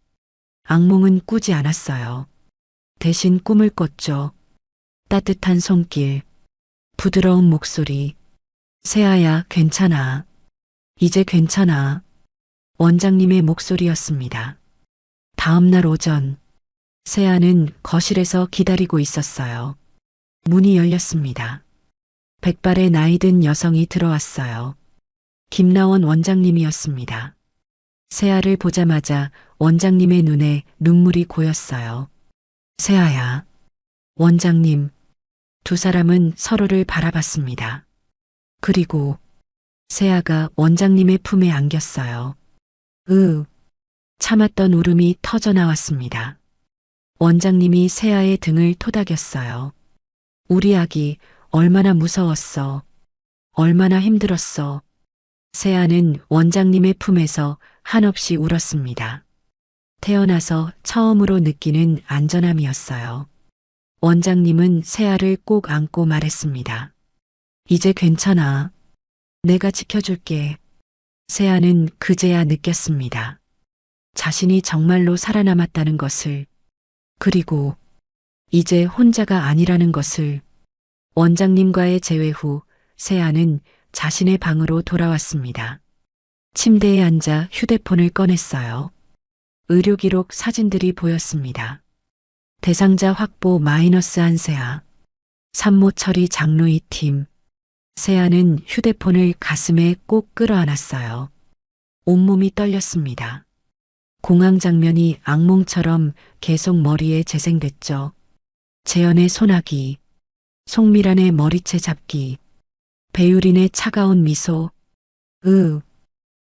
악몽은 꾸지 않았어요. 대신 꿈을 꿨죠. 따뜻한 손길, 부드러운 목소리. 세아야, 괜찮아. 이제 괜찮아. 원장님의 목소리였습니다. 다음 날 오전, 세아는 거실에서 기다리고 있었어요. 문이 열렸습니다. 백발의 나이든 여성이 들어왔어요. 김나원 원장님이었습니다. 세아를 보자마자 원장님의 눈에 눈물이 고였어요. 세아야. 원장님. 두 사람은 서로를 바라봤습니다. 그리고 세아가 원장님의 품에 안겼어요. 참았던 울음이 터져 나왔습니다. 원장님이 세아의 등을 토닥였어요. 우리 아기 얼마나 무서웠어. 얼마나 힘들었어. 세아는 원장님의 품에서 한없이 울었습니다. 태어나서 처음으로 느끼는 안전함이었어요. 원장님은 세아를 꼭 안고 말했습니다. 이제 괜찮아. 내가 지켜줄게. 세아는 그제야 느꼈습니다. 자신이 정말로 살아남았다는 것을, 그리고 이제 혼자가 아니라는 것을. 원장님과의 재회 후 세아는 자신의 방으로 돌아왔습니다. 침대에 앉아 휴대폰을 꺼냈어요. 의료 기록 사진들이 보였습니다. 대상자 확보 -1 세아. 산모 처리 장로이 팀. 세아는 휴대폰을 가슴에 꼭 끌어안았어요. 온몸이 떨렸습니다. 공황 장면이 악몽처럼 계속 머리에 재생됐죠. 재현의 소나기, 송미란의 머리채 잡기, 배유린의 차가운 미소.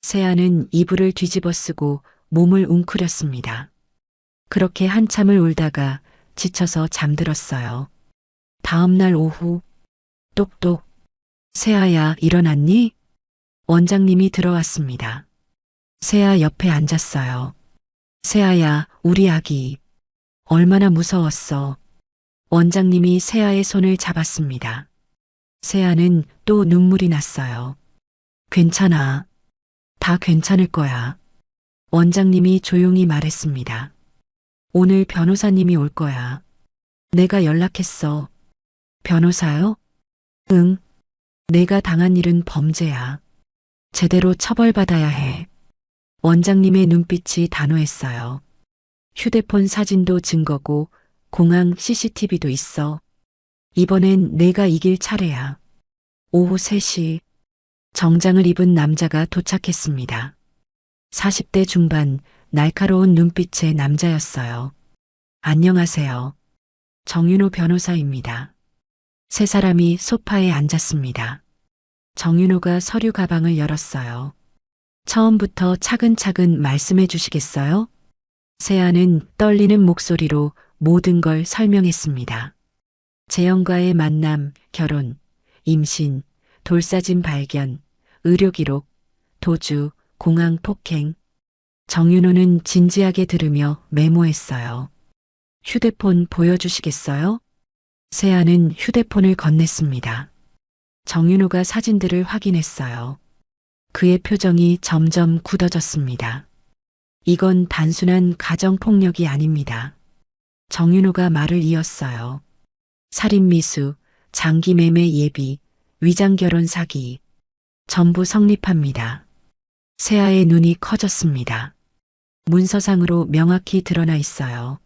세아는 이불을 뒤집어 쓰고 몸을 웅크렸습니다. 그렇게 한참을 울다가 지쳐서 잠들었어요. 다음 날 오후, 똑똑. 세아야, 일어났니? 원장님이 들어왔습니다. 세아 옆에 앉았어요. 세아야, 우리 아기. 얼마나 무서웠어. 원장님이 세아의 손을 잡았습니다. 세아는 또 눈물이 났어요. 괜찮아. 다 괜찮을 거야. 원장님이 조용히 말했습니다. 오늘 변호사님이 올 거야. 내가 연락했어. 변호사요? 응. 내가 당한 일은 범죄야. 제대로 처벌받아야 해. 원장님의 눈빛이 단호했어요. 휴대폰 사진도 증거고 공항 CCTV도 있어. 이번엔 내가 이길 차례야. 오후 3시 정장을 입은 남자가 도착했습니다. 40대 중반 날카로운 눈빛의 남자였어요. 안녕하세요. 정윤호 변호사입니다. 세 사람이 소파에 앉았습니다. 정윤호가 서류 가방을 열었어요. 처음부터 차근차근 말씀해 주시겠어요? 세아는 떨리는 목소리로 모든 걸 설명했습니다. 재영과의 만남, 결혼, 임신, 돌사진 발견, 의료기록, 도주, 공항 폭행. 정윤호는 진지하게 들으며 메모했어요. 휴대폰 보여주시겠어요? 세아는 휴대폰을 건넸습니다. 정윤호가 사진들을 확인했어요. 그의 표정이 점점 굳어졌습니다. 이건 단순한 가정폭력이 아닙니다. 정윤호가 말을 이었어요. 살인미수, 장기매매 예비, 위장결혼 사기. 전부 성립합니다. 세아의 눈이 커졌습니다. 문서상으로 명확히 드러나 있어요.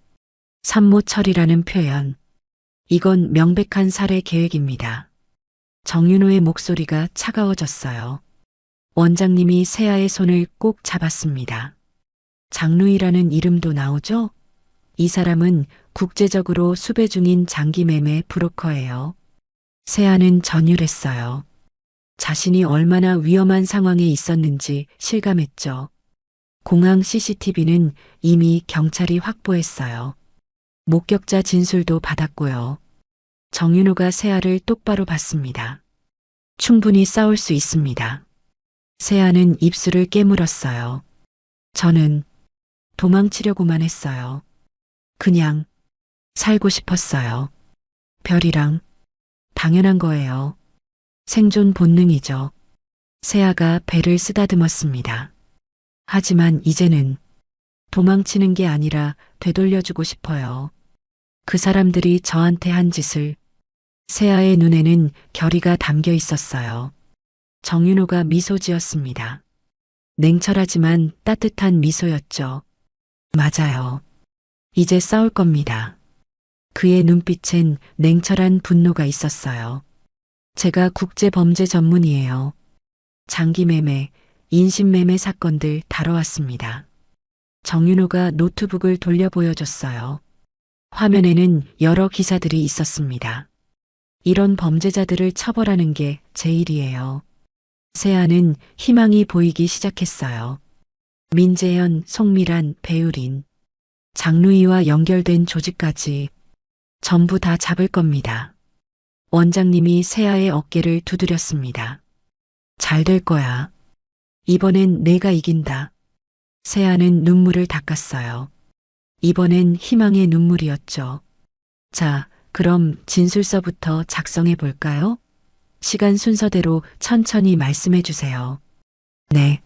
산모철이라는 표현. 이건 명백한 살해 계획입니다. 정윤호의 목소리가 차가워졌어요. 원장님이 세아의 손을 꼭 잡았습니다. 장루이라는 이름도 나오죠? 이 사람은 국제적으로 수배 중인 장기매매 브로커예요. 세아는 전율했어요. 자신이 얼마나 위험한 상황에 있었는지 실감했죠. 공항 CCTV는 이미 경찰이 확보했어요. 목격자 진술도 받았고요. 정윤호가 세아를 똑바로 봤습니다. 충분히 싸울 수 있습니다. 세아는 입술을 깨물었어요. 저는 도망치려고만 했어요. 그냥 살고 싶었어요. 별이랑 당연한 거예요. 생존 본능이죠. 세아가 배를 쓰다듬었습니다. 하지만 이제는 도망치는 게 아니라 되돌려주고 싶어요. 그 사람들이 저한테 한 짓을. 세아의 눈에는 결의가 담겨 있었어요. 정윤호가 미소 지었습니다. 냉철하지만 따뜻한 미소였죠. 맞아요. 이제 싸울 겁니다. 그의 눈빛엔 냉철한 분노가 있었어요. 제가 국제범죄 전문이에요. 장기매매, 인신매매 사건들 다뤄왔습니다. 정윤호가 노트북을 돌려 보여줬어요. 화면에는 여러 기사들이 있었습니다. 이런 범죄자들을 처벌하는 게 제 일이에요. 세아는 희망이 보이기 시작했어요. 민재현, 송미란, 배우린, 장루이와 연결된 조직까지 전부 다 잡을 겁니다. 원장님이 세아의 어깨를 두드렸습니다. 잘 될 거야. 이번엔 내가 이긴다. 세아는 눈물을 닦았어요. 이번엔 희망의 눈물이었죠. 자, 그럼 진술서부터 작성해 볼까요? 시간 순서대로 천천히 말씀해 주세요. 네.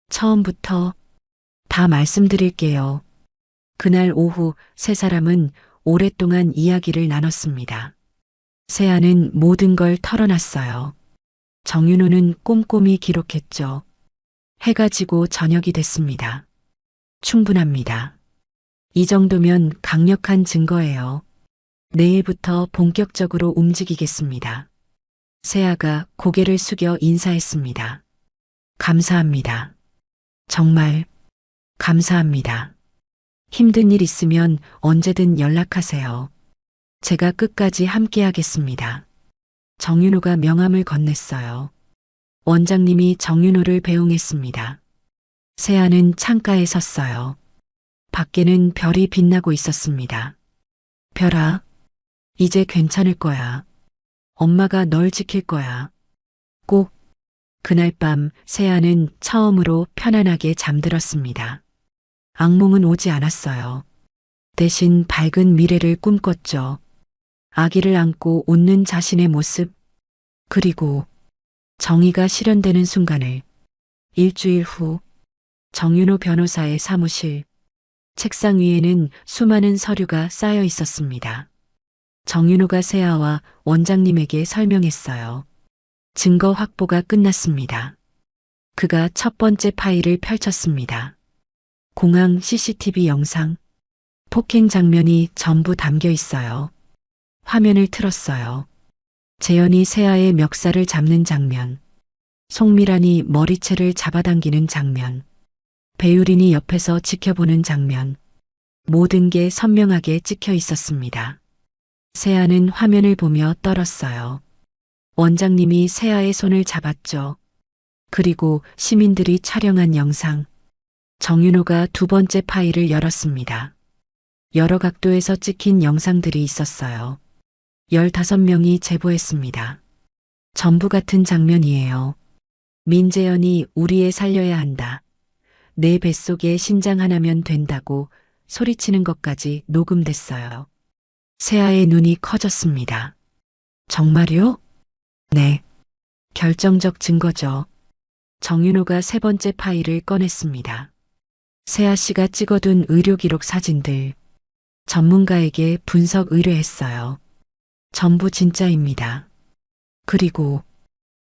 처음부터 다 말씀드릴게요. 그날 오후 세 사람은 오랫동안 이야기를 나눴습니다. 세아는 모든 걸 털어놨어요. 정윤호는 꼼꼼히 기록했죠. 해가 지고 저녁이 됐습니다. 충분합니다. 이 정도면 강력한 증거예요. 내일부터 본격적으로 움직이겠습니다. 세아가 고개를 숙여 인사했습니다. 감사합니다. 정말 감사합니다. 힘든 일 있으면 언제든 연락하세요. 제가 끝까지 함께하겠습니다. 정윤호가 명함을 건넸어요. 원장님이 정윤호를 배웅했습니다. 세아는 창가에 섰어요. 밖에는 별이 빛나고 있었습니다. 별아, 이제 괜찮을 거야. 엄마가 널 지킬 거야. 꼭 그날 밤 세아는 처음으로 편안하게 잠들었습니다. 악몽은 오지 않았어요. 대신 밝은 미래를 꿈꿨죠. 아기를 안고 웃는 자신의 모습, 그리고 정의가 실현되는 순간을. 일주일 후 정윤호 변호사의 사무실, 책상 위에는 수많은 서류가 쌓여 있었습니다. 정윤호가 세아와 원장님에게 설명했어요. 증거 확보가 끝났습니다. 그가 첫 번째 파일을 펼쳤습니다. 공항 CCTV 영상, 폭행 장면이 전부 담겨 있어요. 화면을 틀었어요. 재현이 세아의 멱살을 잡는 장면, 송미란이 머리채를 잡아당기는 장면, 배유린이 옆에서 지켜보는 장면, 모든 게 선명하게 찍혀 있었습니다. 세아는 화면을 보며 떨었어요. 원장님이 세아의 손을 잡았죠. 그리고 시민들이 촬영한 영상. 정윤호가 두 번째 파일을 열었습니다. 여러 각도에서 찍힌 영상들이 있었어요. 15명이 제보했습니다. 전부 같은 장면이에요. 민재현이 우리 애 살려야 한다. 내 뱃속에 신장 하나면 된다고 소리치는 것까지 녹음됐어요. 세아의 눈이 커졌습니다. 정말요? 네. 결정적 증거죠. 정윤호가 세 번째 파일을 꺼냈습니다. 세아 씨가 찍어둔 의료기록 사진들. 전문가에게 분석 의뢰했어요. 전부 진짜입니다. 그리고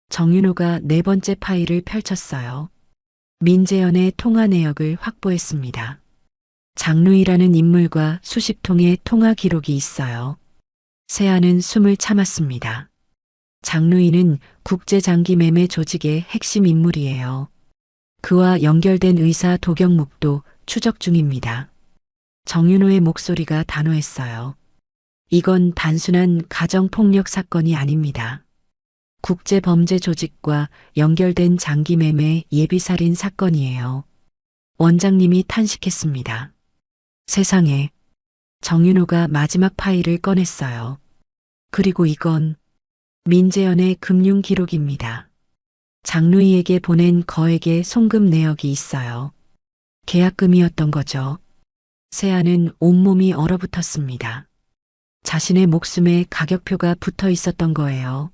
정윤호가 네 번째 파일을 펼쳤어요. 민재현의 통화 내역을 확보했습니다. 장루이라는 인물과 수십 통의 통화 기록이 있어요. 세아는 숨을 참았습니다. 장루이는 국제장기매매 조직의 핵심 인물이에요. 그와 연결된 의사 도경묵도 추적 중입니다. 정윤호의 목소리가 단호했어요. 이건 단순한 가정폭력 사건이 아닙니다. 국제범죄 조직과 연결된 장기매매 예비살인 사건이에요. 원장님이 탄식했습니다. 세상에. 정윤호가 마지막 파일을 꺼냈어요. 그리고 이건 민재현의 금융 기록입니다. 장루이에게 보낸 거액의 송금 내역이 있어요. 계약금이었던 거죠. 세아는 온몸이 얼어붙었습니다. 자신의 목숨에 가격표가 붙어 있었던 거예요.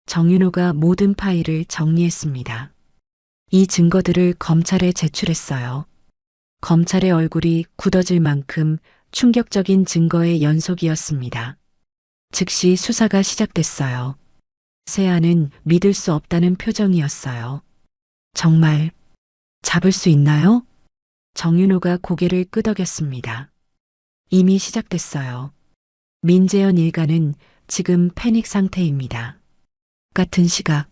정윤호가 모든 파일을 정리했습니다. 이 증거들을 검찰에 제출했어요. 검찰의 얼굴이 굳어질 만큼 충격적인 증거의 연속이었습니다. 즉시 수사가 시작됐어요. 세아는 믿을 수 없다는 표정이었어요. 정말 잡을 수 있나요? 정윤호가 고개를 끄덕였습니다. 이미 시작됐어요. 민재현 일가는 지금 패닉 상태입니다. 같은 시각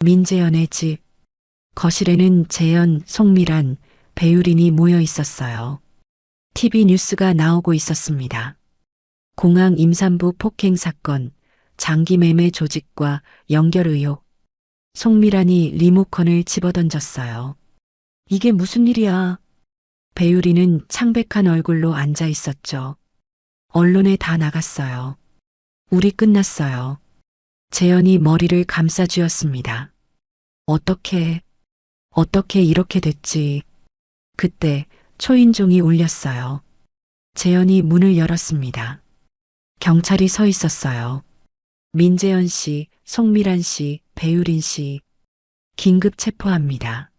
민재현의 집 거실에는 재현, 송미란, 배유린이 모여 있었어요. TV 뉴스가 나오고 있었습니다. 공항 임산부 폭행 사건, 장기매매 조직과 연결 의혹. 송미란이 리모컨을 집어던졌어요. 이게 무슨 일이야? 배유리는 창백한 얼굴로 앉아 있었죠. 언론에 다 나갔어요. 우리 끝났어요. 재현이 머리를 감싸쥐었습니다. 어떻게 이렇게 됐지? 그때 초인종이 울렸어요. 재현이 문을 열었습니다. 경찰이 서 있었어요. 민재현 씨, 송미란 씨, 배유린 씨. 긴급 체포합니다.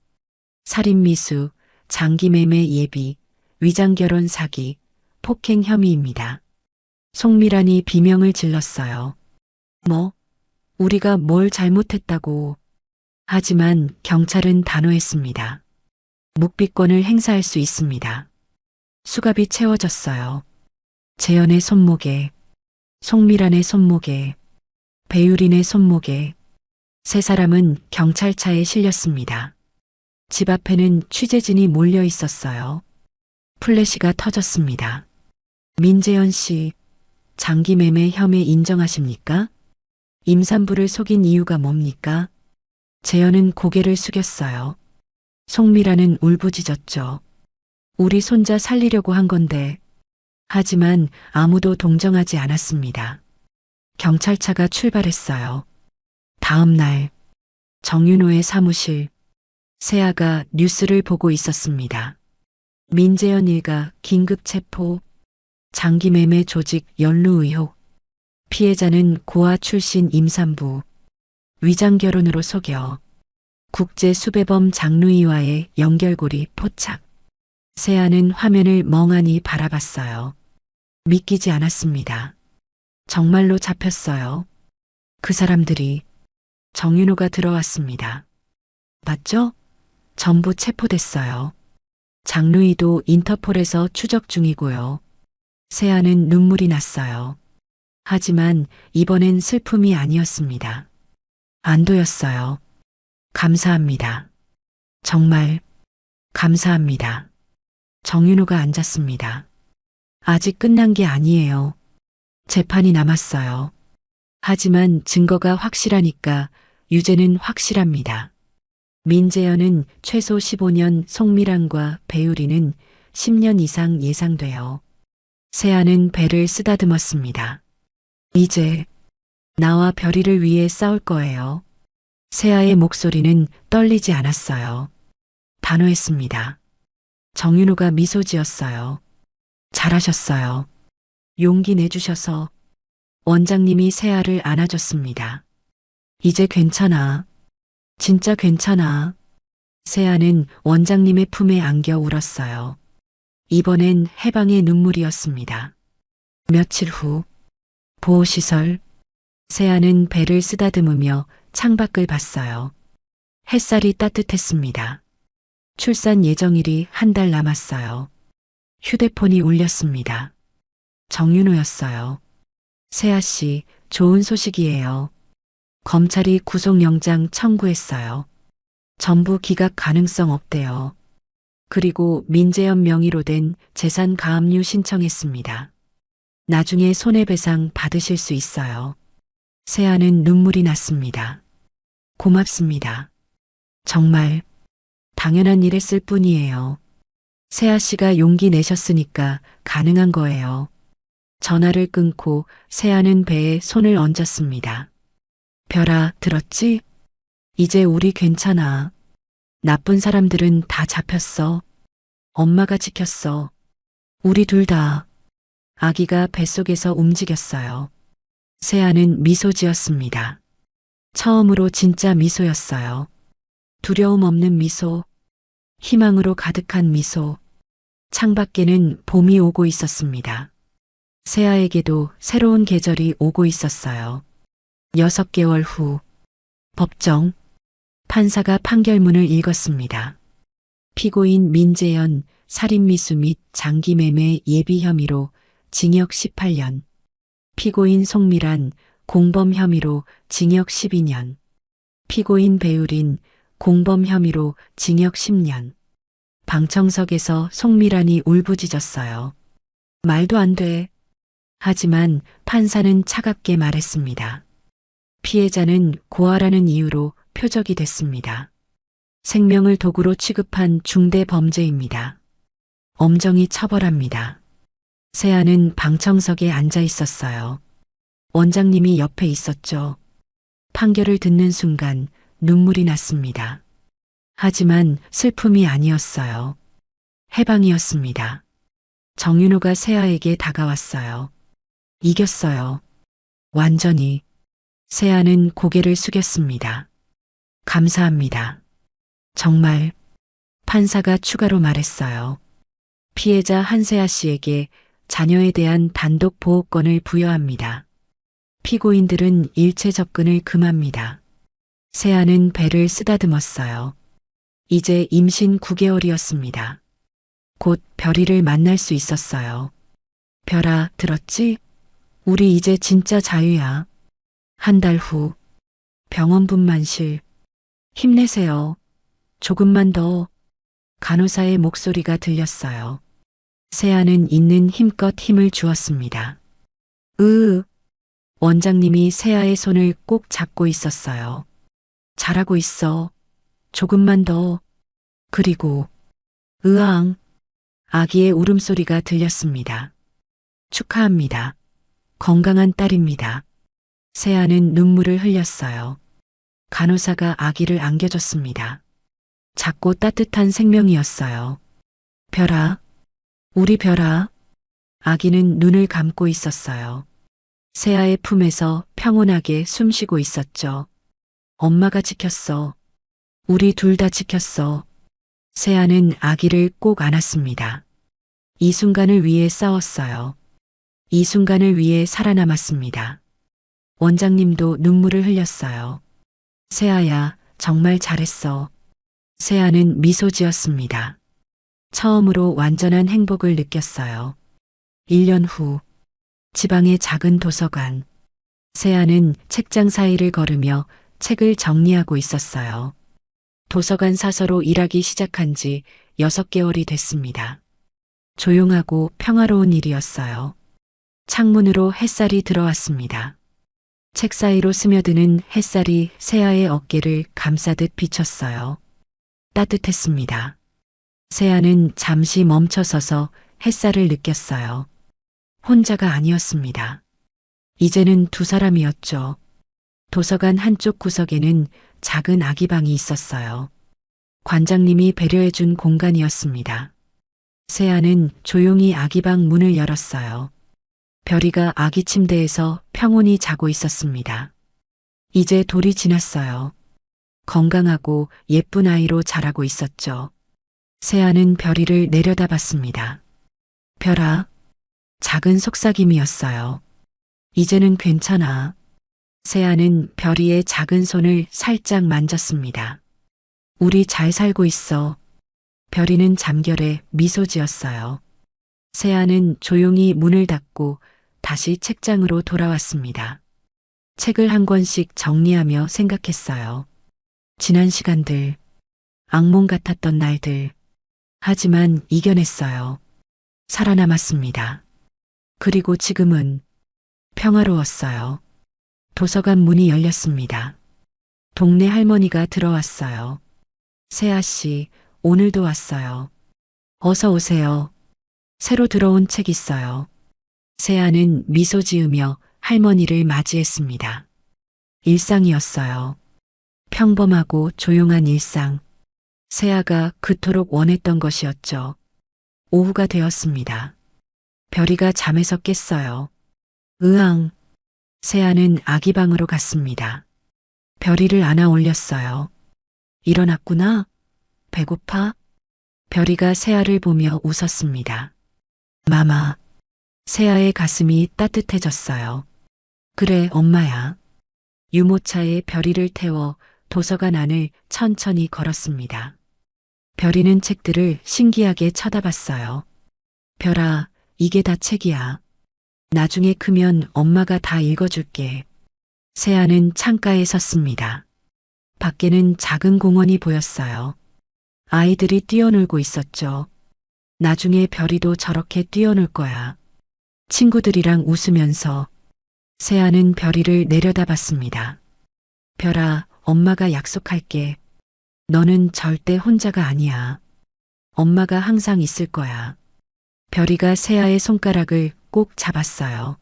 살인미수, 장기매매 예비, 위장결혼 사기, 폭행 혐의입니다. 송미란이 비명을 질렀어요. 뭐? 우리가 뭘 잘못했다고. 하지만 경찰은 단호했습니다. 묵비권을 행사할 수 있습니다. 수갑이 채워졌어요. 재현의 손목에, 송미란의 손목에, 배유린의 손목에. 세 사람은 경찰차에 실렸습니다. 집 앞에는 취재진이 몰려 있었어요. 플래시가 터졌습니다. 민재현 씨, 장기매매 혐의 인정하십니까? 임산부를 속인 이유가 뭡니까? 재현은 고개를 숙였어요. 송미란은 울부짖었죠. 우리 손자 살리려고 한 건데. 하지만 아무도 동정하지 않았습니다. 경찰차가 출발했어요. 다음 날 정윤호의 사무실. 세아가 뉴스를 보고 있었습니다. 민재현 일가 긴급 체포. 장기매매 조직 연루 의혹. 피해자는 고아 출신 임산부. 위장결혼으로 속여. 국제수배범 장루이와의 연결고리 포착. 세아는 화면을 멍하니 바라봤어요. 믿기지 않았습니다. 정말로 잡혔어요. 그 사람들이. 정윤호가 들어왔습니다. 맞죠? 전부 체포됐어요. 장루이도 인터폴에서 추적 중이고요. 세아는 눈물이 났어요. 하지만 이번엔 슬픔이 아니었습니다. 안도였어요. 감사합니다. 정말 감사합니다. 정윤호가 앉았습니다. 아직 끝난 게 아니에요. 재판이 남았어요. 하지만 증거가 확실하니까 유죄는 확실합니다. 민재현은 최소 15년, 송미란과 배우리는 10년 이상 예상돼요. 세아는 배를 쓰다듬었습니다. 이제 나와 별이를 위해 싸울 거예요. 세아의 목소리는 떨리지 않았어요. 단호했습니다. 정윤호가 미소 지었어요. 잘하셨어요. 용기 내주셔서. 원장님이 세아를 안아줬습니다. 이제 괜찮아. 진짜 괜찮아. 세아는 원장님의 품에 안겨 울었어요. 이번엔 해방의 눈물이었습니다. 며칠 후 보호시설. 세아는 배를 쓰다듬으며 창밖을 봤어요. 햇살이 따뜻했습니다. 출산 예정일이 한 달 남았어요. 휴대폰이 울렸습니다. 정윤호였어요. 세아 씨, 좋은 소식이에요. 검찰이 구속영장 청구했어요. 전부 기각 가능성 없대요. 그리고 민재현 명의로 된 재산 가압류 신청했습니다. 나중에 손해배상 받으실 수 있어요. 세아는 눈물이 났습니다. 고맙습니다. 정말 당연한 일했을 뿐이에요. 세아 씨가 용기 내셨으니까 가능한 거예요. 전화를 끊고 세아는 배에 손을 얹었습니다. 별아, 들었지? 이제 우리 괜찮아. 나쁜 사람들은 다 잡혔어. 엄마가 지켰어. 우리 둘 다. 아기가 뱃속에서 움직였어요. 세아는 미소 지었습니다. 처음으로 진짜 미소였어요. 두려움 없는 미소, 희망으로 가득한 미소. 창밖에는 봄이 오고 있었습니다. 세아에게도 새로운 계절이 오고 있었어요. 6개월 후, 법정, 판사가 판결문을 읽었습니다. 피고인 민재현 살인미수 및 장기매매 예비 혐의로 징역 18년, 피고인 송미란 공범 혐의로 징역 12년, 피고인 배우린 공범 혐의로 징역 10년. 방청석에서 송미란이 울부짖었어요. 말도 안 돼. 하지만 판사는 차갑게 말했습니다. 피해자는 고아라는 이유로 표적이 됐습니다. 생명을 도구로 취급한 중대 범죄입니다. 엄정히 처벌합니다. 세아는 방청석에 앉아 있었어요. 원장님이 옆에 있었죠. 판결을 듣는 순간 눈물이 났습니다. 하지만 슬픔이 아니었어요. 해방이었습니다. 정윤호가 세아에게 다가왔어요. 이겼어요. 완전히. 세아는 고개를 숙였습니다. 감사합니다. 정말. 판사가 추가로 말했어요. 피해자 한세아 씨에게 자녀에 대한 단독 보호권을 부여합니다. 피고인들은 일체 접근을 금합니다. 세아는 배를 쓰다듬었어요. 이제 임신 9개월이었습니다. 곧 별이를 만날 수 있었어요. 별아, 들었지? 우리 이제 진짜 자유야. 한 달 후, 병원 분만실. 힘내세요. 조금만 더. 간호사의 목소리가 들렸어요. 세아는 있는 힘껏 힘을 주었습니다. 원장님이 세아의 손을 꼭 잡고 있었어요. 잘하고 있어. 조금만 더. 그리고 으앙. 아기의 울음소리가 들렸습니다. 축하합니다. 건강한 딸입니다. 세아는 눈물을 흘렸어요. 간호사가 아기를 안겨줬습니다. 작고 따뜻한 생명이었어요. 별아, 우리 별아. 아기는 눈을 감고 있었어요. 세아의 품에서 평온하게 숨쉬고 있었죠. 엄마가 지켰어. 우리 둘 다 지켰어. 세아는 아기를 꼭 안았습니다. 이 순간을 위해 싸웠어요. 이 순간을 위해 살아남았습니다. 원장님도 눈물을 흘렸어요. 세아야, 정말 잘했어. 세아는 미소 지었습니다. 처음으로 완전한 행복을 느꼈어요. 1년 후, 지방의 작은 도서관. 세아는 책장 사이를 걸으며 책을 정리하고 있었어요. 도서관 사서로 일하기 시작한 지 6개월이 됐습니다. 조용하고 평화로운 일이었어요. 창문으로 햇살이 들어왔습니다. 책 사이로 스며드는 햇살이 세아의 어깨를 감싸듯 비쳤어요. 따뜻했습니다. 세아는 잠시 멈춰서서 햇살을 느꼈어요. 혼자가 아니었습니다. 이제는 두 사람이었죠. 도서관 한쪽 구석에는 작은 아기 방이 있었어요. 관장님이 배려해준 공간이었습니다. 세아는 조용히 아기 방 문을 열었어요. 별이가 아기 침대에서 평온히 자고 있었습니다. 이제 돌이 지났어요. 건강하고 예쁜 아이로 자라고 있었죠. 세아는 별이를 내려다봤습니다. 별아, 작은 속삭임이었어요. 이제는 괜찮아. 세아는 별이의 작은 손을 살짝 만졌습니다. 우리 잘 살고 있어. 별이는 잠결에 미소 지었어요. 세아는 조용히 문을 닫고 다시 책장으로 돌아왔습니다. 책을 한 권씩 정리하며 생각했어요. 지난 시간들, 악몽 같았던 날들. 하지만 이겨냈어요. 살아남았습니다. 그리고 지금은 평화로웠어요. 도서관 문이 열렸습니다. 동네 할머니가 들어왔어요. 세아 씨, 오늘도 왔어요. 어서 오세요. 새로 들어온 책 있어요. 세아는 미소 지으며 할머니를 맞이했습니다. 일상이었어요. 평범하고 조용한 일상. 세아가 그토록 원했던 것이었죠. 오후가 되었습니다. 별이가 잠에서 깼어요. 으앙. 세아는 아기 방으로 갔습니다. 별이를 안아 올렸어요. 일어났구나? 배고파? 별이가 세아를 보며 웃었습니다. 마마. 세아의 가슴이 따뜻해졌어요. 그래, 엄마야. 유모차에 별이를 태워 도서관 안을 천천히 걸었습니다. 별이는 책들을 신기하게 쳐다봤어요. 별아, 이게 다 책이야. 나중에 크면 엄마가 다 읽어줄게. 세아는 창가에 섰습니다. 밖에는 작은 공원이 보였어요. 아이들이 뛰어놀고 있었죠. 나중에 별이도 저렇게 뛰어놀 거야. 친구들이랑 웃으면서 세아는 별이를 내려다봤습니다. 별아, 엄마가 약속할게. 너는 절대 혼자가 아니야. 엄마가 항상 있을 거야. 별이가 세아의 손가락을 꼭 잡았어요.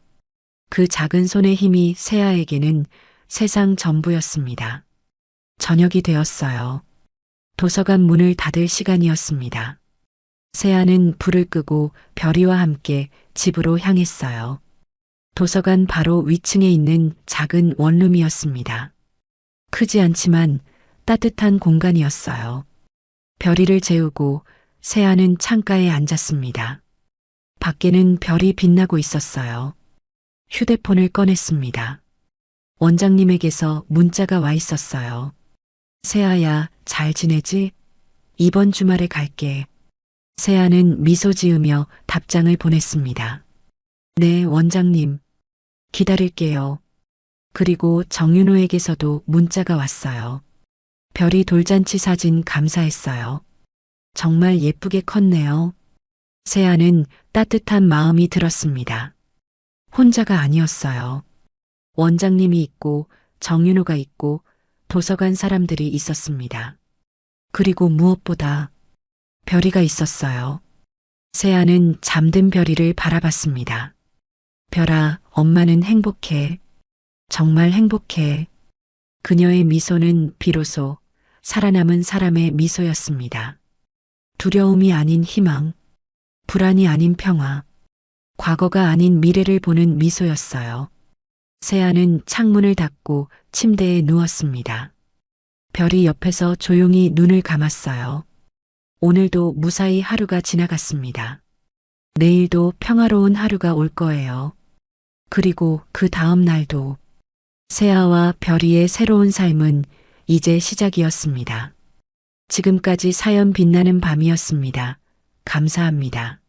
그 작은 손의 힘이 세아에게는 세상 전부였습니다. 저녁이 되었어요. 도서관 문을 닫을 시간이었습니다. 세아는 불을 끄고 별이와 함께 집으로 향했어요. 도서관 바로 위층에 있는 작은 원룸이었습니다. 크지 않지만 따뜻한 공간이었어요. 별이를 재우고 세아는 창가에 앉았습니다. 밖에는 별이 빛나고 있었어요. 휴대폰을 꺼냈습니다. 원장님에게서 문자가 와 있었어요. 세아야, 잘 지내지? 이번 주말에 갈게. 세아는 미소 지으며 답장을 보냈습니다. 네, 원장님. 기다릴게요. 그리고 정윤호에게서도 문자가 왔어요. 별이 돌잔치 사진 감사했어요. 정말 예쁘게 컸네요. 세아는 따뜻한 마음이 들었습니다. 혼자가 아니었어요. 원장님이 있고 정윤호가 있고 도서관 사람들이 있었습니다. 그리고 무엇보다 별이가 있었어요. 세아는 잠든 별이를 바라봤습니다. 별아, 엄마는 행복해. 정말 행복해. 그녀의 미소는 비로소 살아남은 사람의 미소였습니다. 두려움이 아닌 희망, 불안이 아닌 평화, 과거가 아닌 미래를 보는 미소였어요. 세아는 창문을 닫고 침대에 누웠습니다. 별이 옆에서 조용히 눈을 감았어요. 오늘도 무사히 하루가 지나갔습니다. 내일도 평화로운 하루가 올 거예요. 그리고 그 다음 날도 세아와 별이의 새로운 삶은 이제 시작이었습니다. 지금까지 사연 빛나는 밤이었습니다. 감사합니다.